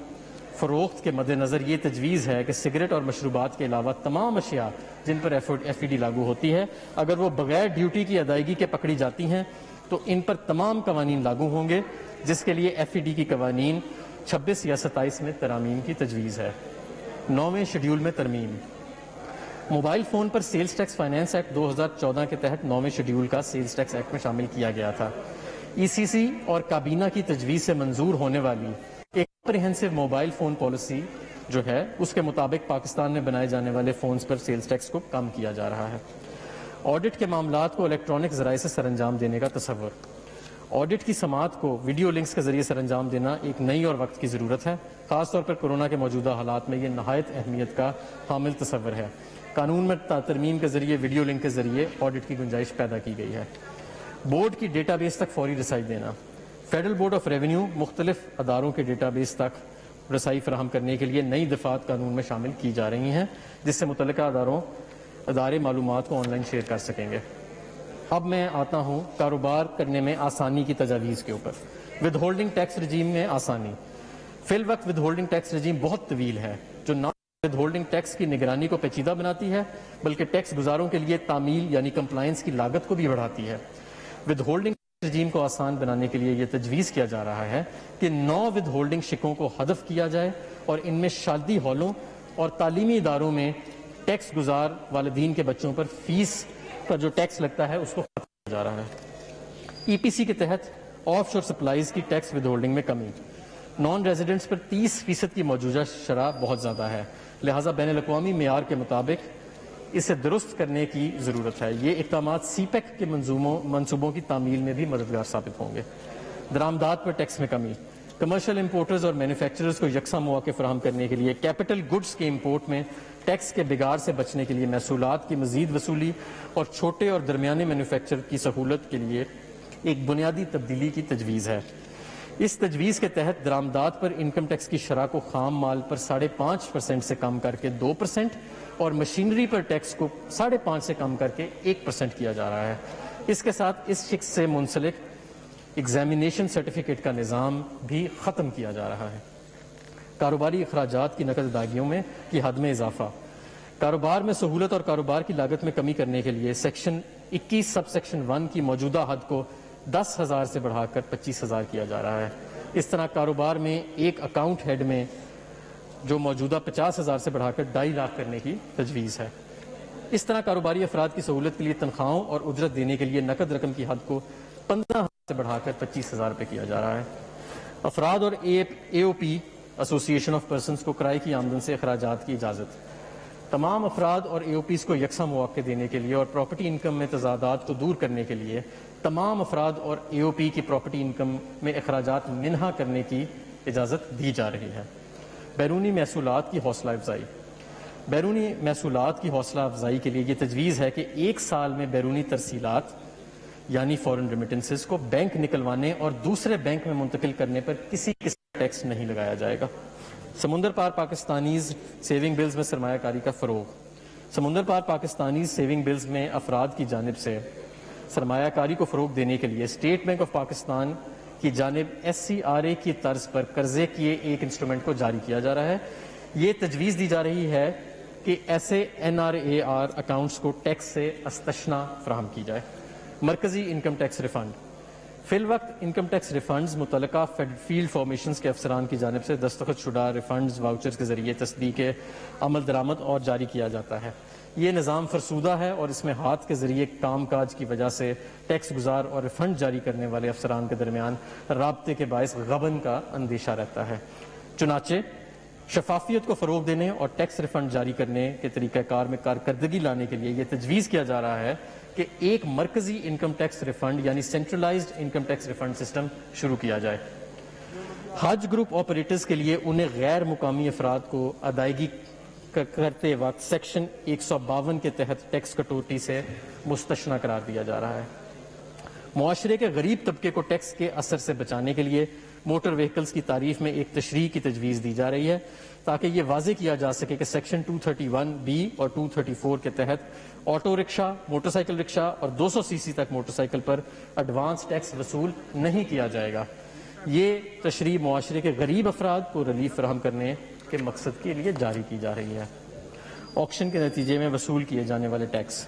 فروخت کے مد نظر یہ تجویز ہے کہ سگریٹ اور مشروبات کے علاوہ تمام اشیاء جن پر FED لاگو ہوتی ہے اگر وہ بغیر ڈیوٹی کی ادائیگی کے پکڑی جاتی ہیں تو ان پر تمام قوانین لاگو ہوں گے، جس کے لیے FED کی قوانین 26 یا 27 میں ترامیم کی تجویز ہے۔ 9ویں شیڈول میں ترمیم۔ موبائل فون پر سیلز ٹیکس فائنانس ایکٹ 2014 کے تحت 9ویں شیڈول کا سیلز ٹیکس ایکٹ میں شامل کیا گیا تھا۔ ECC اور کابینہ کی تجویز سے منظور ہونے والی ایک کمپریہنسو موبائل فون پالیسی جو ہے اس کے مطابق پاکستان میں بنائے جانے والے فونز پر سیلز ٹیکس کو کم کیا جا رہا ہے۔ آڈٹ کے معاملات کو الیکٹرانک ذرائع سے سر انجام دینے کا تصور۔ آڈٹ کی سماعت کو ویڈیو لنکس کے ذریعے سر انجام دینا ایک نئی اور وقت کی ضرورت ہے، خاص طور پر کورونا کے موجودہ حالات میں یہ نہایت اہمیت کا حامل تصور ہے۔ قانون میں ترمیم کے ذریعے ویڈیو لنک کے ذریعے آڈٹ کی گنجائش پیدا کی گئی ہے۔ بورڈ کی ڈیٹا بیس تک فوری رسائی دینا۔ فیڈرل بورڈ آف ریونیو مختلف اداروں کے ڈیٹا بیس تک رسائی فراہم کرنے کے لیے نئی دفعات قانون میں شامل کی جا رہی ہیں، جس سے متعلقہ ادارے معلومات کو آن لائن شیئر کر سکیں گے۔ اب میں آتا ہوں کاروبار کرنے میں آسانی کی تجاویز کے اوپر۔ ود ہولڈنگ ٹیکس رجیم میں آسانی۔ فی الوقت ود ہولڈنگ ٹیکس رجیم بہت طویل ہے جو نہ ود ہولڈنگ ٹیکس کی نگرانی کو پیچیدہ بناتی ہے بلکہ ٹیکس گزاروں کے لیے تعمیل یعنی کمپلائنس کی لاگت کو بھی بڑھاتی ہے۔ ود ہولڈنگ رجیم کو آسان بنانے کے لیے یہ تجویز کیا جا رہا ہے کہ 9 ود ہولڈنگ شکوں کو حذف کیا جائے اور ان میں شادی ہالوں اور تعلیمی اداروں میں ٹیکس گزار والدین کے بچوں پر فیس پر جو ٹیکس لگتا ہے اس کو ختم کیا جا رہا ہے۔ EPC کے تحت آف شور سپلائز کی ٹیکس ود ہولڈنگ میں کمی۔ نان ریزیڈنٹس پر 30% کی موجودہ شرح بہت زیادہ ہے، لہٰذا بین الاقوامی معیار کے مطابق اسے درست کرنے کی ضرورت ہے۔ یہ اقدامات CPEC کے منصوبوں کی تعمیل میں بھی مددگار ثابت ہوں گے۔ درآمدات پر ٹیکس میں کمی۔ کمرشل امپورٹرز اور مینوفیکچررز کو یکساں مواقع فراہم کرنے کے لیے کیپٹل گڈز کے امپورٹ میں ٹیکس کے بگاڑ سے بچنے کے لیے محصولات کی مزید وصولی اور چھوٹے اور درمیانے مینوفیکچر کی سہولت کے لیے ایک بنیادی تبدیلی کی تجویز ہے۔ اس تجویز کے تحت درآمدات پر انکم ٹیکس کی شرح کو خام مال پر 5.5% سے کم کر کے 2% اور مشینری پر ٹیکس کو 5.5% سے کم کر کے 1% کیا جا رہا ہے۔ اس کے ساتھ اس شق سے منسلک ایگزامینیشن سرٹیفکیٹ کا نظام بھی ختم کیا جا رہا ہے۔ کاروباری اخراجات کی نقد ادائیگیوں میں کی حد میں اضافہ۔ کاروبار میں سہولت اور کاروبار کی لاگت میں کمی کرنے کے لیے سیکشن 21 سب سیکشن 1 کی موجودہ حد کو 10,000 سے بڑھا کر 25,000 کیا جا رہا ہے۔ اس طرح کاروبار میں ایک اکاؤنٹ ہیڈ میں جو موجودہ 50,000 سے بڑھا کر 2.5 لاکھ کرنے کی تجویز ہے۔ اس طرح کاروباری افراد کی سہولت کے لیے تنخواہوں اور اجرت دینے کے لیے نقد رقم کی حد کو 15,000 سے بڑھا کر 25,000 روپے کیا جا رہا ہے۔ افراد اور اے او پی ایسوسی ایشن آف پرسنز کو کرائے کی آمدن سے اخراجات کی اجازت۔ تمام افراد اور اے او پیز کو یکساں مواقع دینے کے لیے اور پراپرٹی انکم میں تضادات کو دور کرنے کے لیے تمام افراد اور اے او پی کی پراپرٹی انکم میں اخراجات منہا کرنے کی اجازت دی جا رہی ہے۔ بیرونی محصولات کی حوصلہ افزائی۔ بیرونی محصولات کی حوصلہ افزائی کے لیے یہ تجویز ہے کہ 1 سال میں بیرونی ترسیلات یعنی فورن ریمیٹنسز کو بینک نکلوانے اور دوسرے بینک میں منتقل کرنے پر کسی قسم کا ٹیکس نہیں لگایا جائے گا۔ سمندر پار پاکستانیز سیونگ بلز میں سرمایہ کاری کا فروغ۔ سمندر پار پاکستانیز سیونگ بلز میں افراد کی جانب سے سرمایہ کاری کو فروغ دینے کے لیے اسٹیٹ بینک آف پاکستان کی جانب SCRA کی طرز پر قرضے کیے ایک انسٹرومنٹ کو جاری کیا جا رہا ہے۔ یہ تجویز دی جا رہی ہے کہ ایسے NRAR اکاؤنٹس کو ٹیکس سے استثنا فراہم کی جائے۔ مرکزی انکم ٹیکس ریفنڈ۔ فی الوقت انکم ٹیکس ریفنڈز متعلقہ فیلڈ فارمیشنز کے افسران کی جانب سے دستخط شدہ ریفنڈز واؤچرز کے ذریعے تصدیق عمل درآمد اور جاری کیا جاتا ہے۔ یہ نظام فرسودہ ہے اور اس میں ہاتھ کے ذریعے کام کاج کی وجہ سے ٹیکس گزار اور ریفنڈ جاری کرنے والے افسران کے درمیان رابطے کے باعث غبن کا اندیشہ رہتا ہے۔ چنانچہ شفافیت کو فروغ دینے اور ٹیکس ریفنڈ جاری کرنے کے طریقہ کار میں کارکردگی لانے کے لیے یہ تجویز کیا جا رہا ہے کہ ایک مرکزی انکم ٹیکس ریفنڈ یعنی centralised income tax refund system شروع کیا جائے۔ حج گروپ آپریٹرز کے لیے انہیں غیر مقامی افراد کو ادائیگی کرتے وقت سیکشن 152 کے تحت ٹیکس کٹوتی سے مستثنی قرار دیا جا رہا ہے۔ معاشرے کے غریب طبقے کو ٹیکس کے اثر سے بچانے کے لیے موٹر وہیکلز کی تعریف میں ایک تشریح کی تجویز دی جا رہی ہے تاکہ یہ واضح کیا جا سکے کہ سیکشن 231B اور 234 کے تحت آٹو رکشہ، موٹر سائیکل رکشہ اور 200 cc تک موٹر سائیکل پر ایڈوانس ٹیکس وصول نہیں کیا جائے گا۔ یہ تشریح معاشرے کے غریب افراد کو ریلیف فراہم کرنے کے مقصد کے لیے جاری کی جا رہی ہے۔ آکشن کے نتیجے میں وصول کیے جانے والے ٹیکس۔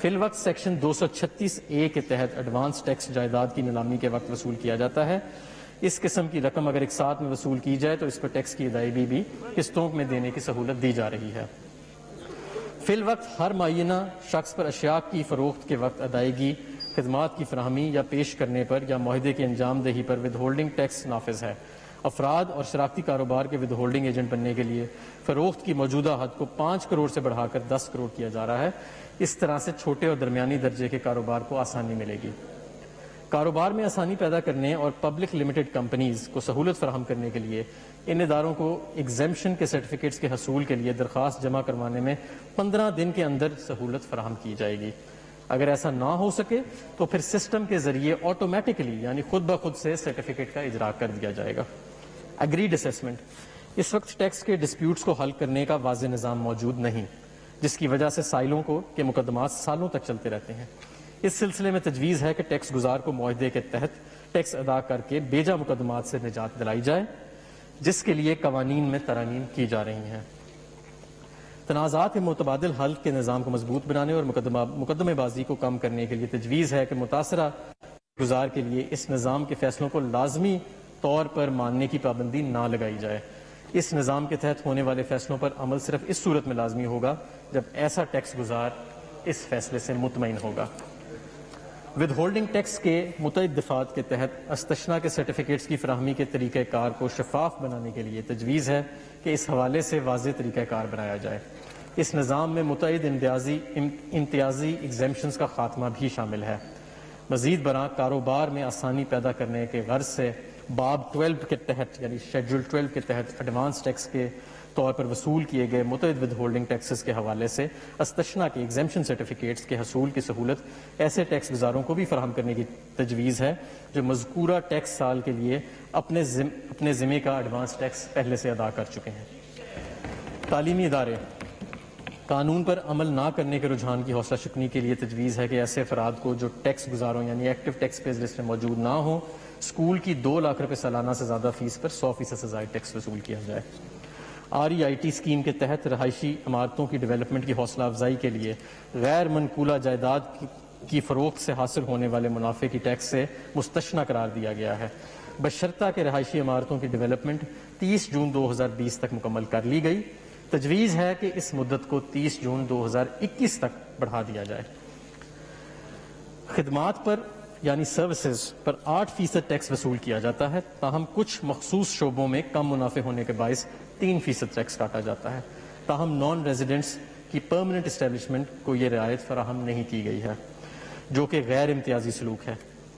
فی الوقت سیکشن 236A کے تحت ایڈوانس ٹیکس جائیداد کی نیلامی کے وقت وصول کیا جاتا ہے۔ اس قسم کی رقم اگر ایک ساتھ میں وصول کی جائے تو اس پر ٹیکس کی ادائیگی بھی قسطوں میں دینے کی سہولت دی جا رہی ہے۔ فی الوقت ہر معینہ شخص پر اشیاء کی فروخت کے وقت ادائیگی، خدمات کی فراہمی یا پیش کرنے پر یا معاہدے کی انجام دہی پر ود ہولڈنگ ٹیکس نافذ ہے۔ افراد اور شراکتی کاروبار کے ود ہولڈنگ ایجنٹ بننے کے لیے فروخت کی موجودہ حد کو 5 کروڑ سے بڑھا کر 10 کروڑ کیا جا رہا ہے۔ اس طرح سے چھوٹے اور درمیانی درجے کے کاروبار کو آسانی ملے گی۔ کاروبار میں آسانی پیدا کرنے اور پبلک لمیٹڈ کمپنیز کو سہولت فراہم کرنے کے لیے ان اداروں کو ایگزیمپشن کے سرٹیفکیٹس کے حصول کے لیے درخواست جمع کروانے میں 15 دن کے اندر سہولت فراہم کی جائے گی۔ اگر ایسا نہ ہو سکے تو پھر سسٹم کے ذریعے آٹومیٹکلی یعنی خود بخود سے سرٹیفکیٹ کا اجرا کر دیا جائے گا۔ Agreed assessment. اس وقت ٹیکس کے ڈسپیوٹس کو حل کرنے کا واضح نظام موجود نہیں، جس کی وجہ سے سائلوں کے مقدمات سالوں تک چلتے رہتے ہیں۔ اس سلسلے میں تجویز ہے کہ ٹیکس گزار کو معاہدے کے تحت ٹیکس ادا کر کے بیجا مقدمات سے نجات دلائی جائے، جس کے لیے قوانین میں ترامیم کی جا رہی ہیں۔ تنازعات کے متبادل حل کے نظام کو مضبوط بنانے اور مقدمے بازی کو کم کرنے کے لیے تجویز ہے کہ متاثرہ گزار کے لیے اس نظام کے فیصلوں کو لازمی طور پر ماننے کی پابندی نہ لگائی جائے۔ اس نظام کے تحت ہونے والے فیصلوں پر عمل صرف اس صورت میں لازمی ہوگا جب ایسا ٹیکس گزار اس فیصلے سے مطمئن ہوگا۔ ود ہولڈنگ ٹیکس کے متعدد دفعات کے تحت استثنا کے سرٹیفکیٹس کی فراہمی کے طریقہ کار کو شفاف بنانے کے لیے تجویز ہے کہ اس حوالے سے واضح طریقہ کار بنایا جائے۔ اس نظام میں متعدد امتیازی ایگزیمپشنز کا خاتمہ بھی شامل ہے۔ مزید برآں کاروبار میں آسانی پیدا کرنے کے غرض سے باب 12 کے تحت یعنی شیڈول 12 کے تحت ایڈوانس ٹیکس کے طور پر وصول کیے گئے متعدد ود ہولڈنگ ٹیکسز کے حوالے سے استثنا کے ایگزیمپشن سرٹیفکیٹس کے حصول کی سہولت ایسے ٹیکس گزاروں کو بھی فراہم کرنے کی تجویز ہے جو مذکورہ ٹیکس سال کے لیے اپنے ذمے کا ایڈوانس ٹیکس پہلے سے ادا کر چکے ہیں۔ تعلیمی ادارے۔ قانون پر عمل نہ کرنے کے رجحان کی حوصلہ شکنی کے لیے تجویز ہے کہ ایسے افراد کو جو ٹیکس گزاروں یعنی ایکٹیو ٹیکس پیز لسٹ میں موجود نہ ہوں، اسکول کی 2 لاکھ روپے سالانہ سے زیادہ فیس پر 100% سزائے ٹیکس وصول کیا جائے۔ REIT اسکیم کے تحت رہائشی عمارتوں کی ڈیولپمنٹ کی حوصلہ افزائی کے لیے غیر منقولہ جائیداد کی فروخت سے حاصل ہونے والے منافع کی ٹیکس سے مستثنی قرار دیا گیا ہے، بشرطہ کہ رہائشی عمارتوں کی ڈیولپمنٹ 30 جون 2020 تک مکمل کر لی گئی۔ تجویز ہے کہ اس مدت کو 30 جون 2021 تک بڑھا دیا جائے۔ خدمات پر یعنی سروسز پر 8% ٹیکس وصول کیا جاتا ہے، تاہم کچھ مخصوص شعبوں میں کم منافع ہونے کے باعث 3% ٹیکس کاٹا جاتا ہے، تاہم نان ریزیڈنٹس کی پرماننٹ اسٹیبلشمنٹ کو یہ رعایت فراہم نہیں کی گئی ہے، جو کہ غیر امتیازی سلوک ہے۔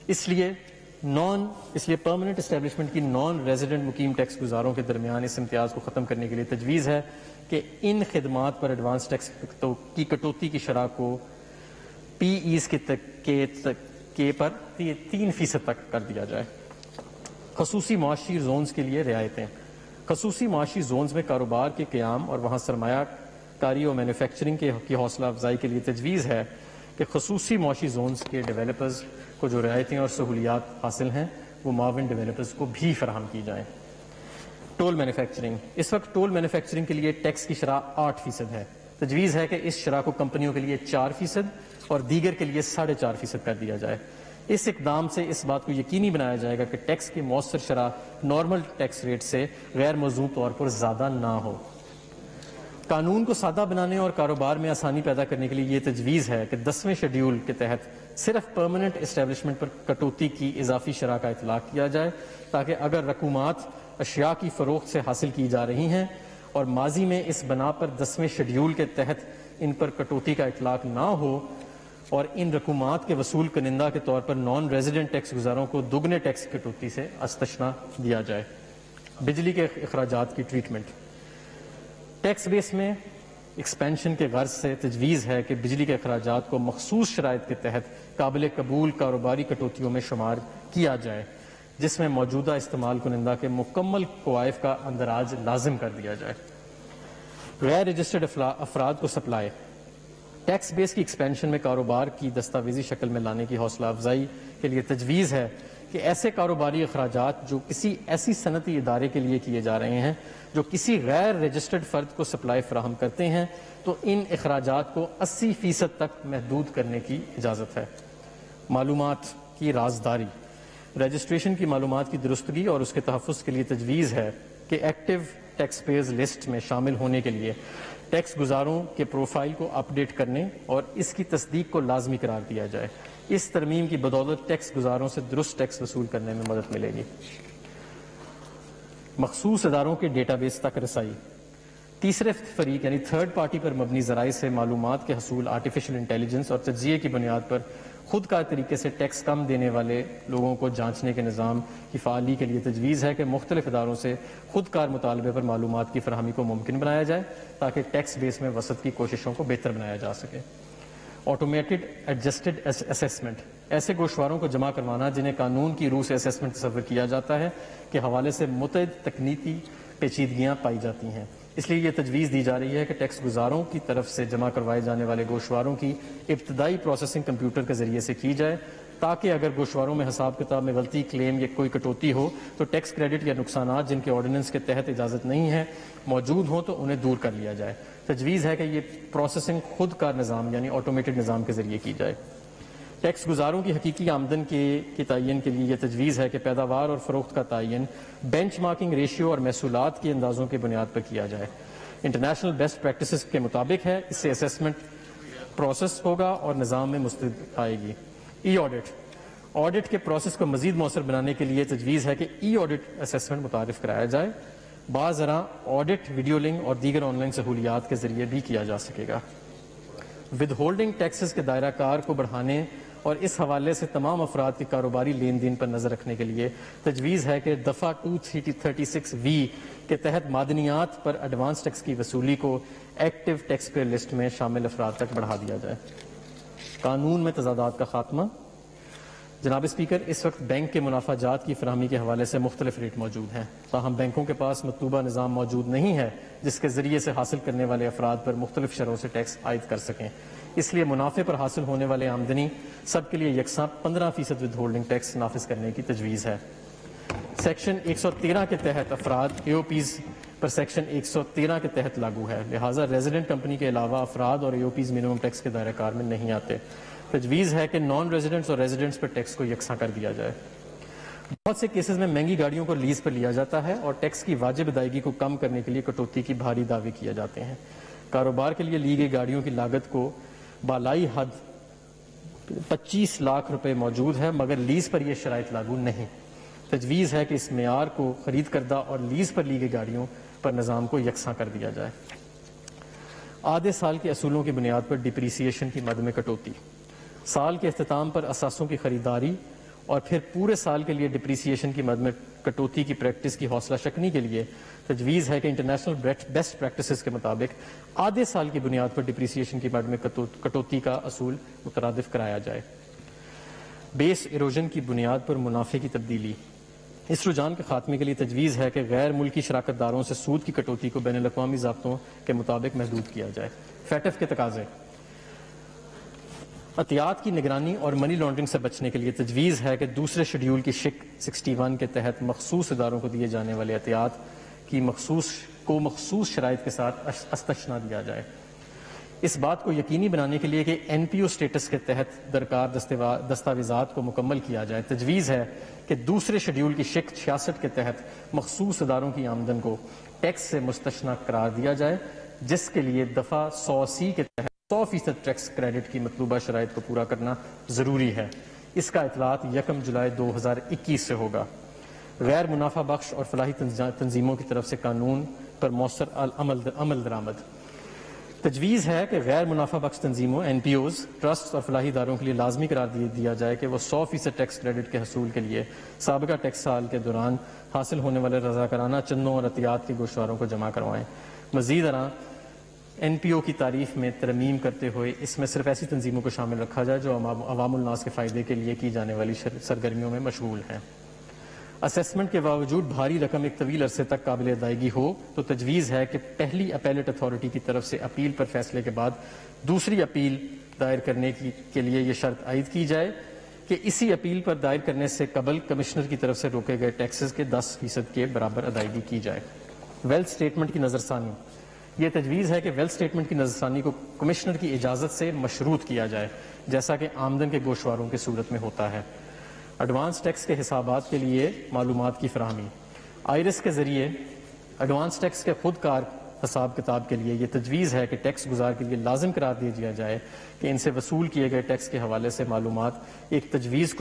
اس لیے پرماننٹ اسٹیبلشمنٹ کی نان ریزیڈنٹ مقیم ٹیکس گزاروں کے درمیان اس امتیاز کو ختم کرنے کے لیے تجویز ہے کہ ان خدمات پر ایڈوانس ٹیکس کی کٹوتی کی شرح کو PEs کے پر 3% تک کر دیا جائے۔ خصوصی معاشی زونز کے لیے رعایتیں۔ خصوصی معاشی زونز میں کاروبار کے قیام اور وہاں سرمایہ کاری اور مینوفیکچرنگ کی حوصلہ افزائی کے لیے تجویز ہے کہ خصوصی معاشی زونز کے ڈیولپرز کو جو رعایتیں اور سہولیات حاصل ہیں وہ معاون ڈیولپرز کو بھی فراہم کی جائیں۔ Tool manufacturing. اس وقت ٹول مینوفیکچرنگ کے لیے ٹیکس کی شرح 8% ہے۔ تجویز ہے کہ اس شرح کو کمپنیوں کے لیے 4% اور دیگر کے لیے 4.5% کر دیا جائے۔ اس اقدام سے اس بات کو یقینی بنایا جائے گا کہ ٹیکس کی مؤثر شرح نارمل ٹیکس ریٹ سے غیر موزوں طور پر زیادہ نہ ہو۔ قانون کو سادہ بنانے اور کاروبار میں آسانی پیدا کرنے کے لیے یہ تجویز ہے کہ 10ویں شیڈیول کے تحت صرف پرماننٹ اسٹیبلشمنٹ پر کٹوتی کی اضافی شرح کا اطلاق کیا جائے، تاکہ اگر رقومات اشیاء کی فروخت سے حاصل کی جا رہی ہیں اور ماضی میں اس بنا پر 10ویں شیڈیول کے تحت ان پر کٹوتی کا اطلاق نہ ہو اور ان رقومات کے وصول کنندہ کے طور پر نان ریزیڈنٹ ٹیکس گزاروں کو دگنے ٹیکس کٹوتی سے استثنا دیا جائے۔ بجلی کے اخراجات کی ٹریٹمنٹ۔ ٹیکس بیس میں ایکسپینشن کے غرض سے تجویز ہے کہ بجلی کے اخراجات کو مخصوص شرائط کے تحت قابل قبول کاروباری کٹوتیوں میں شمار کیا جائے، جس میں موجودہ استعمال کنندہ کے مکمل کوائف کا اندراج لازم کر دیا جائے۔ غیر رجسٹرڈ افراد کو سپلائی۔ ٹیکس بیس کی ایکسپینشن میں کاروبار کی دستاویزی شکل میں لانے کی حوصلہ افزائی کے لیے تجویز ہے کہ ایسے کاروباری اخراجات جو کسی ایسی صنعتی ادارے کے لیے کیے جا رہے ہیں جو کسی غیر رجسٹرڈ فرد کو سپلائی فراہم کرتے ہیں، تو ان اخراجات کو 80% تک محدود کرنے کی اجازت ہے۔ معلومات کی رازداری۔ رجسٹریشن کی معلومات کی درستگی اور اس کے تحفظ کے لیے تجویز ہے کہ ایکٹیو ٹیکس پیئرز لسٹ میں شامل ہونے کے لیے ٹیکس گزاروں کے پروفائل کو اپ ڈیٹ کرنے اور اس کی تصدیق کو لازمی قرار دیا جائے۔ اس ترمیم کی بدولت ٹیکس گزاروں سے درست ٹیکس وصول کرنے میں مدد ملے گی۔ مخصوص اداروں کے ڈیٹا بیس تک رسائی۔ تیسرے فریق یعنی تھرڈ پارٹی پر مبنی ذرائع سے معلومات کے حصول آرٹیفیشل انٹیلیجنس اور تجزیے کی بنیاد پر خود کار طریقے سے ٹیکس کم دینے والے لوگوں کو جانچنے کے نظام کی فعالی کے لیے تجویز ہے کہ مختلف اداروں سے خود کار مطالبے پر معلومات کی فراہمی کو ممکن بنایا جائے تاکہ ٹیکس بیس میں وسعت کی کوششوں کو بہتر بنایا جا سکے۔ Automated adjusted assessment. ایسے گوشواروں کو جمع کروانا جنہیں قانون کی روح سے اسیسمنٹ تصور کیا جاتا ہے کے حوالے سے متعدد تکنیکی پیچیدگیاں پائی جاتی ہیں، اس لیے یہ تجویز دی جا رہی ہے کہ ٹیکس گزاروں کی طرف سے جمع کروائے جانے والے گوشواروں کی ابتدائی پروسیسنگ کمپیوٹر کے ذریعے سے کی جائے، تاکہ اگر گوشواروں میں حساب کتاب میں غلطی، کلیم یا کوئی کٹوتی ہو تو ٹیکس کریڈٹ یا نقصانات جن کے آرڈیننس کے تحت اجازت نہیں ہے موجود ہوں تو انہیں دور کر لیا جائے۔ تجویز ہے کہ یہ پروسیسنگ خود کار نظام یعنی آٹومیٹڈ نظام کے ذریعے کی جائے۔ ٹیکس گزاروں کی حقیقی آمدن کے تعین کے لیے یہ تجویز ہے کہ پیداوار اور فروخت کا تعین بینچ مارکنگ ریشیو اور محصولات کے اندازوں کی بنیاد پر کیا جائے۔ انٹرنیشنل بیسٹ پریکٹسز کے مطابق ہے، اس سے اسیسمنٹ پروسیس ہوگا اور نظام میں مستند آئے گی۔ ای آڈٹ۔ آڈٹ کے پروسیس کو مزید مؤثر بنانے کے لیے تجویز ہے کہ ای آڈٹ اسیسمنٹ متعارف کرایا جائے۔ بعض ذرا آڈٹ ویڈیو لنک اور دیگر آن لائن سہولیات کے ذریعے بھی کیا جا سکے گا۔ ود ہولڈنگ ٹیکسز کے دائرہ کار کو بڑھانے اور اس حوالے سے تمام افراد کے کاروباری لین دین پر نظر رکھنے کے لیے تجویز ہے کہ دفعہ 236(v) کے تحت معدنیات پر ایڈوانس ٹیکس کی وصولی کو ایکٹیو ٹیکس پیئر لسٹ میں شامل افراد تک بڑھا دیا جائے۔ قانون میں تضادات کا خاتمہ۔ جناب اسپیکر، اس وقت بینک کے منافع جات کی فراہمی کے حوالے سے مختلف ریٹ موجود ہیں، تاہم بینکوں کے پاس مطلوبہ نظام موجود نہیں ہے جس کے ذریعے سے حاصل کرنے والے افراد پر مختلف شرحوں سے ٹیکس عائد کر سکیں۔ اس لیے منافع پر حاصل ہونے والے آمدنی سب کے لیے یکساں 15% ود ہولڈنگ ٹیکس نافذ کرنے کی تجویز ہے۔ سیکشن 113 کے تحت افراد AOPs پر سیکشن 113 کے تحت لاگو ہے، لہٰذا ریزیڈنٹ کمپنی کے علاوہ افراد اور ایوپیز منیمم ٹیکس کے دائرہ کار میں نہیں آتے۔ تجویز ہے کہ نان ریزیڈنٹس اور ریزیڈنٹس پر ٹیکس کو یکساں کر دیا جائے۔ بہت سے کیسز میں مہنگی گاڑیوں کو لیز پر لیا جاتا ہے اور ٹیکس کی واجب ادائیگی کو کم کرنے کے لیے کٹوتی کی بھاری دعوے کیے جاتے ہیں۔ کاروبار کے لیے لی گئی گاڑیوں کی لاگت کو بالائی حد 25 لاکھ روپے موجود ہے، مگر لیز پر یہ شرائط لاگو نہیں۔ تجویز ہے کہ اس معیار کو خرید کردہ اور لیز پر لی گئی گاڑیوں پر نظام کو یکساں کر دیا جائے۔ آدھے سال کے اصولوں کی بنیاد پر ڈپریسیشن کی مد میں کٹوتی، سال کے اختتام پر اثاثوں کی خریداری اور پھر پورے سال کے لیے ڈپریسیشن کی مد میں کٹوتی کی پریکٹس کی حوصلہ شکنی کے لیے تجویز ہے کہ انٹرنیشنل بیسٹ پریکٹسز کے مطابق آدھے سال کی بنیاد پر ڈپریسیشن کی مد میں کٹوتی کا اصول مترادف کرایا جائے۔ بیس ایروژن کی بنیاد پر منافع کی تبدیلی، اس رجحان کے خاتمے کے لیے تجویز ہے کہ غیر ملکی شراکت داروں سے سود کی کٹوتی کو بین الاقوامی ضابطوں کے مطابق محدود کیا جائے۔ فیٹف کے تقاضے، عطیات کی نگرانی اور منی لانڈرنگ سے بچنے کے لیے تجویز ہے کہ دوسرے شیڈول کی شک 61 کے تحت مخصوص اداروں کو دیے جانے والے عطیات کی مخصوص شرائط کے ساتھ استثنا دیا جائے۔ اس بات کو یقینی بنانے کے لیے کہ این پی او اسٹیٹس کے تحت درکار دستاویزات کو مکمل کیا جائے، تجویز ہے کہ دوسرے شیڈول کی شک 66 کے تحت مخصوص اداروں کی آمدن کو ٹیکس سے مستثنا قرار دیا جائے، جس کے لیے دفعہ 100C کے تحت 100% ٹیکس کریڈٹ کی مطلوبہ شرائط کو پورا کرنا ضروری ہے۔ اس کا اطلاعات 1 جولائی 2021 سے ہوگا۔ غیر منافع بخش اور فلاحی تنظیموں کی طرف سے قانون پر مؤثر عمل درآمد، تجویز ہے کہ غیر منافع بخش تنظیموں این پی اوز، ٹرسٹ اور فلاحی اداروں کے لیے لازمی قرار دیا جائے کہ وہ 100% ٹیکس کریڈٹ کے حصول کے لیے سابقہ ٹیکس سال کے دوران حاصل ہونے والے رضاکارانہ چندوں اور عطیات کے گوشواروں کو جمع کروائیں۔ مزید این پی او کی تعریف میں ترمیم کرتے ہوئے اس میں صرف ایسی تنظیموں کو شامل رکھا جائے جو عوام الناس کے فائدے کے لیے کی جانے والی سرگرمیوں میں مشغول ہیں۔ اسیسمنٹ کے باوجود بھاری رقم ایک طویل عرصے تک قابل ادائیگی ہو تو تجویز ہے کہ پہلی اپیلیٹ اتھارٹی کی طرف سے اپیل پر فیصلے کے بعد دوسری اپیل دائر کرنے کے لیے یہ شرط عائد کی جائے کہ اسی اپیل پر دائر کرنے سے قبل کمشنر کی طرف سے روکے گئے ٹیکسز کے 10% کے برابر ادائیگی کی جائے۔ ویلتھ اسٹیٹمنٹ کی نظرثانی، یہ تجویز ہے کہ ویلتھ اسٹیٹمنٹ کی نظرثانی کو کمشنر کی اجازت سے مشروط کیا جائے، جیسا کہ آمدن کے گوشواروں کی صورت میں ہوتا ہے۔ ایڈوانس ٹیکس کے حسابات کے لیے معلومات کی فراہمی، آئرس کے ذریعے ایڈوانس ٹیکس کے خود کار حساب کتاب کے لیے یہ تجویز ہے کہ ٹیکس گزار کے لیے لازم قرار دیا جائے کہ ان سے وصول کیے گئے ٹیکس کے حوالے سے معلومات ایک تجویز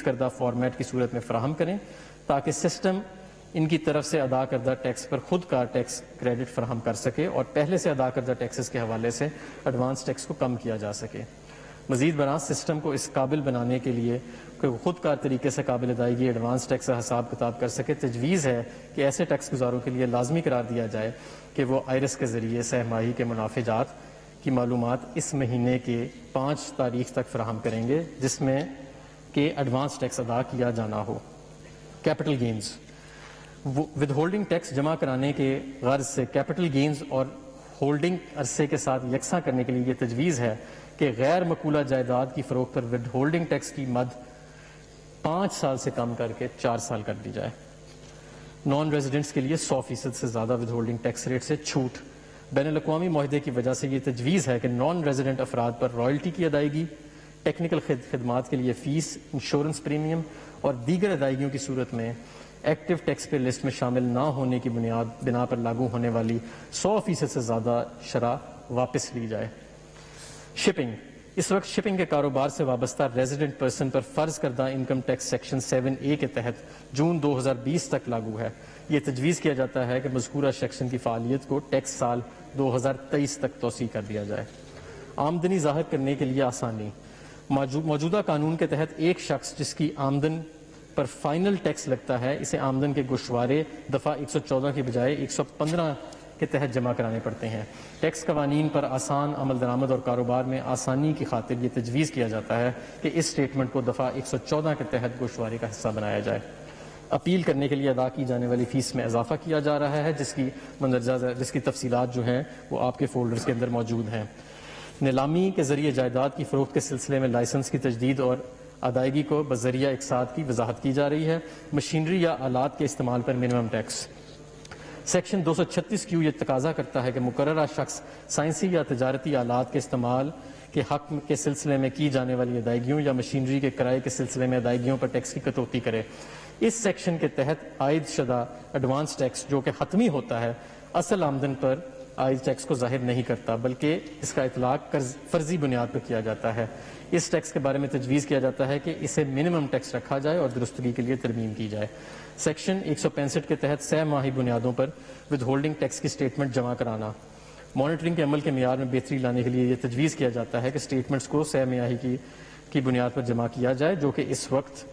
کردہ فارمیٹ کی صورت میں فراہم کریں تاکہ سسٹم ان کی طرف سے ادا کردہ ٹیکس پر خود کار ٹیکس کریڈٹ فراہم کر سکے اور پہلے سے ادا کردہ ٹیکسز کے حوالے سے ایڈوانس ٹیکس کو کم کیا جا سکے۔ مزید برآں سسٹم کو اس قابل بنانے کے لیے کہ خود کار طریقے سے قابل ادائیگی ایڈوانس ٹیکس کا حساب کتاب کر سکے، تجویز ہے کہ ایسے ٹیکس گزاروں کے لیے لازمی قرار دیا جائے کہ وہ آئرس کے ذریعے سہ ماہی کے منافع جات کی معلومات اس مہینے کے 5 تاریخ تک فراہم کریں گے جس میں کہ ایڈوانس ٹیکس ادا کیا جانا ہو۔ Capital gains, withholding tax جمع کرانے کے غرض سے کیپٹل گینز اور ہولڈنگ عرصے کے ساتھ یکساں کرنے کے لیے یہ تجویز ہے کہ غیر مقولہ جائیداد کی فروخت پر ود ہولڈنگ ٹیکس کی مد 5 سال سے کم کر کے 4 سال کر دی جائے۔ نان ریزیڈنٹس کے لیے 100% سے زیادہ ود ہولڈنگ ٹیکس ریٹ سے چھوٹ، بین الاقوامی معاہدے کی وجہ سے یہ تجویز ہے کہ نان ریزیڈنٹ افراد پر رائلٹی کی ادائیگی، ٹیکنیکل خدمات کے لیے فیس، انشورنس پریمیم اور دیگر ادائیگیوں کی صورت میں ایکٹیو ٹیکس پے لسٹ میں شامل نہ ہونے کی بنا پر لاگو ہونے والی 100% سے زیادہ شرح واپس لی جائے۔ شپنگ، اس وقت شپنگ کے کاروبار سے وابستہ ریزیڈنٹ پرسن پر فرض کردہ انکم ٹیکس سیکشن 7A کے تحت جون 2020 تک لاگو ہے۔ یہ تجویز کیا جاتا ہے کہ مذکورہ سیکشن کی فعالیت کو ٹیکس سال 2023 تک توسیع کر دیا جائے۔ آمدنی ظاہر کرنے کے لیے آسانی، موجودہ قانون کے تحت ایک شخص جس کی آمدن پر فائنل ٹیکس لگتا ہے اسے آمدن کے گوشوارے دفعہ 114 کی بجائے 115 کے تحت جمع کرانے پڑتے ہیں۔ ٹیکس قوانین پر آسان عمل درآمد اور کاروبار میں آسانی کی خاطر یہ تجویز کیا جاتا ہے کہ اس اسٹیٹمنٹ کو دفعہ 114 کے تحت گوشوارے کا حصہ بنایا جائے۔ اپیل کرنے کے لیے ادا کی جانے والی فیس میں اضافہ کیا جا رہا ہے جس کی تفصیلات جو ہیں وہ آپ کے فولڈرز کے اندر موجود ہیں۔ نیلامی کے ذریعے جائیداد کی فروخت کے سلسلے میں لائسنس کی تجدید اور ادائیگی کو بذریعہ اقساط کی وضاحت کی جا رہی ہے۔ مشینری یا آلات کے استعمال پر منیمم ٹیکس، سیکشن 236Q یہ تقاضا کرتا ہے کہ مقررہ شخص سائنسی یا تجارتی آلات کے استعمال کے حق کے سلسلے میں کی جانے والی ادائیگیوں یا مشینری کے کرائے کے سلسلے میں ادائیگیوں پر ٹیکس کی کٹوتی کرے۔ اس سیکشن کے تحت عائد شدہ ایڈوانس ٹیکس جو کہ حتمی ہوتا ہے اصل آمدن پر عائد ٹیکس کو ظاہر نہیں کرتا، بلکہ اس کا اطلاق فرضی بنیاد پر کیا جاتا ہے۔ اس ٹیکس کے بارے میں تجویز کیا جاتا ہے کہ اسے منیمم ٹیکس رکھا جائے اور درستگی کے لیے ترمیم کی جائے۔ سیکشن 165 کے تحت 6 ماہی بنیادوں پر ود ہولڈنگ ٹیکس کی سٹیٹمنٹ جمع کرانا۔ مانیٹرنگ کے عمل کے معیار میں بہتری لانے کے لیے یہ تجویز کیا جاتا ہے کہ سٹیٹمنٹس کو 6 ماہی کی بنیاد پر جمع کیا جائے، جو کہ اس وقت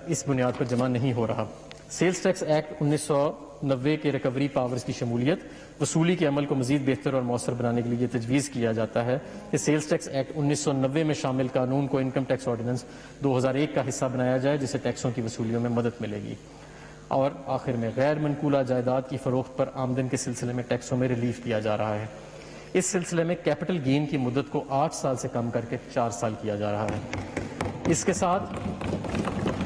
اس بنیاد پر جمع نہیں ہو رہا۔ سیلز ٹیکس ایکٹ 1990 کے ریکوری پاورز کی شمولیت وصولی کے عمل کو مزید بہتر اور مؤثر بنانے کے لیے تجویز کیا جاتا ہے کہ سیلز ٹیکس ایکٹ 1990 میں شامل قانون کو انکم ٹیکس آرڈیننس 2001 کا حصہ بنایا جائے، جس سے ٹیکسوں کی وصولیوں میں مدد ملے گی۔ اور آخر میں غیر منقولہ جائیداد کی فروخت پر آمدن کے سلسلے میں ٹیکسوں میں ریلیف دیا جا رہا ہے۔ اس سلسلے میں کیپٹل گین کی مدت کو 8 سال سے کم کر کے 4 سال کیا جا رہا ہے۔ اس کے ساتھ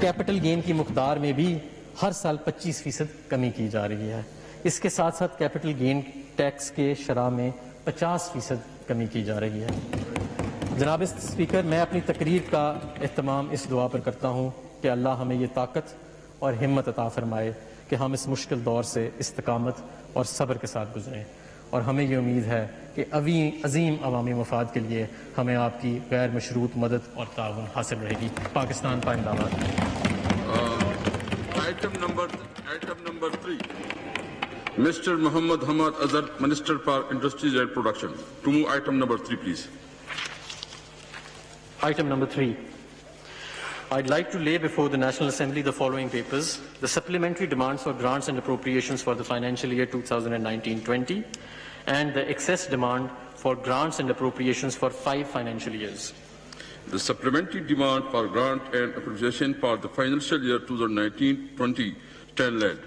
کیپٹل گین کی مقدار میں بھی ہر سال 25% کمی کی جا رہی ہے۔ اس کے ساتھ ساتھ کیپٹل گین ٹیکس کے شرح میں 50% کمی کی جا رہی ہے۔ جناب اسپیکر، میں اپنی تقریر کا اہتمام اس دعا پر کرتا ہوں کہ اللہ ہمیں یہ طاقت اور ہمت عطا فرمائے کہ ہم اس مشکل دور سے استقامت اور صبر کے ساتھ گزریں، اور ہمیں یہ امید ہے کہ عظیم عوامی مفاد کے لیے ہمیں آپ کی غیر مشروط مدد اور تعاون حاصل رہے گی۔ پاکستان پائندہ باد۔ Item number 3. Mr. Muhammad Hamad Azhar, Minister for Industries and Production. To move item number 3, please. Item number 3. I'd like to lay before the National Assembly the following papers: the supplementary demands for grants and appropriations for the financial year 2019-20 and the excess demand for grants and appropriations for 5 financial years. The supplementary demand for grant and appropriation for the financial year 2019-20 stand led.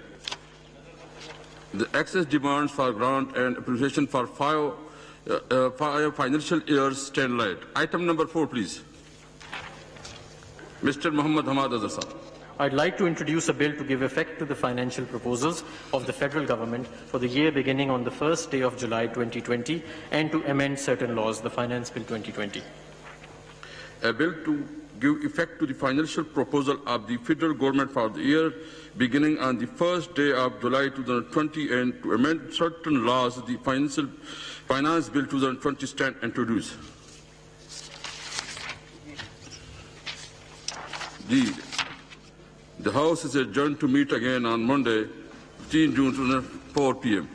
The excess demands for grant and appropriation for 5 financial years stand led. Item number 4, please. Mr. Muhammad Hamad Azhar sir. I'd like to introduce a bill to give effect to the financial proposals of the federal government for the year beginning on the first day of July 2020 and to amend certain laws, the Finance Bill 2020. A bill to give effect to the financial proposal of the federal government for the year beginning on the first day of July 2020 and to amend certain laws, the Finance Bill 2020 stand introduced. The House is adjourned to meet again on Monday, 15 June 2004 p.m.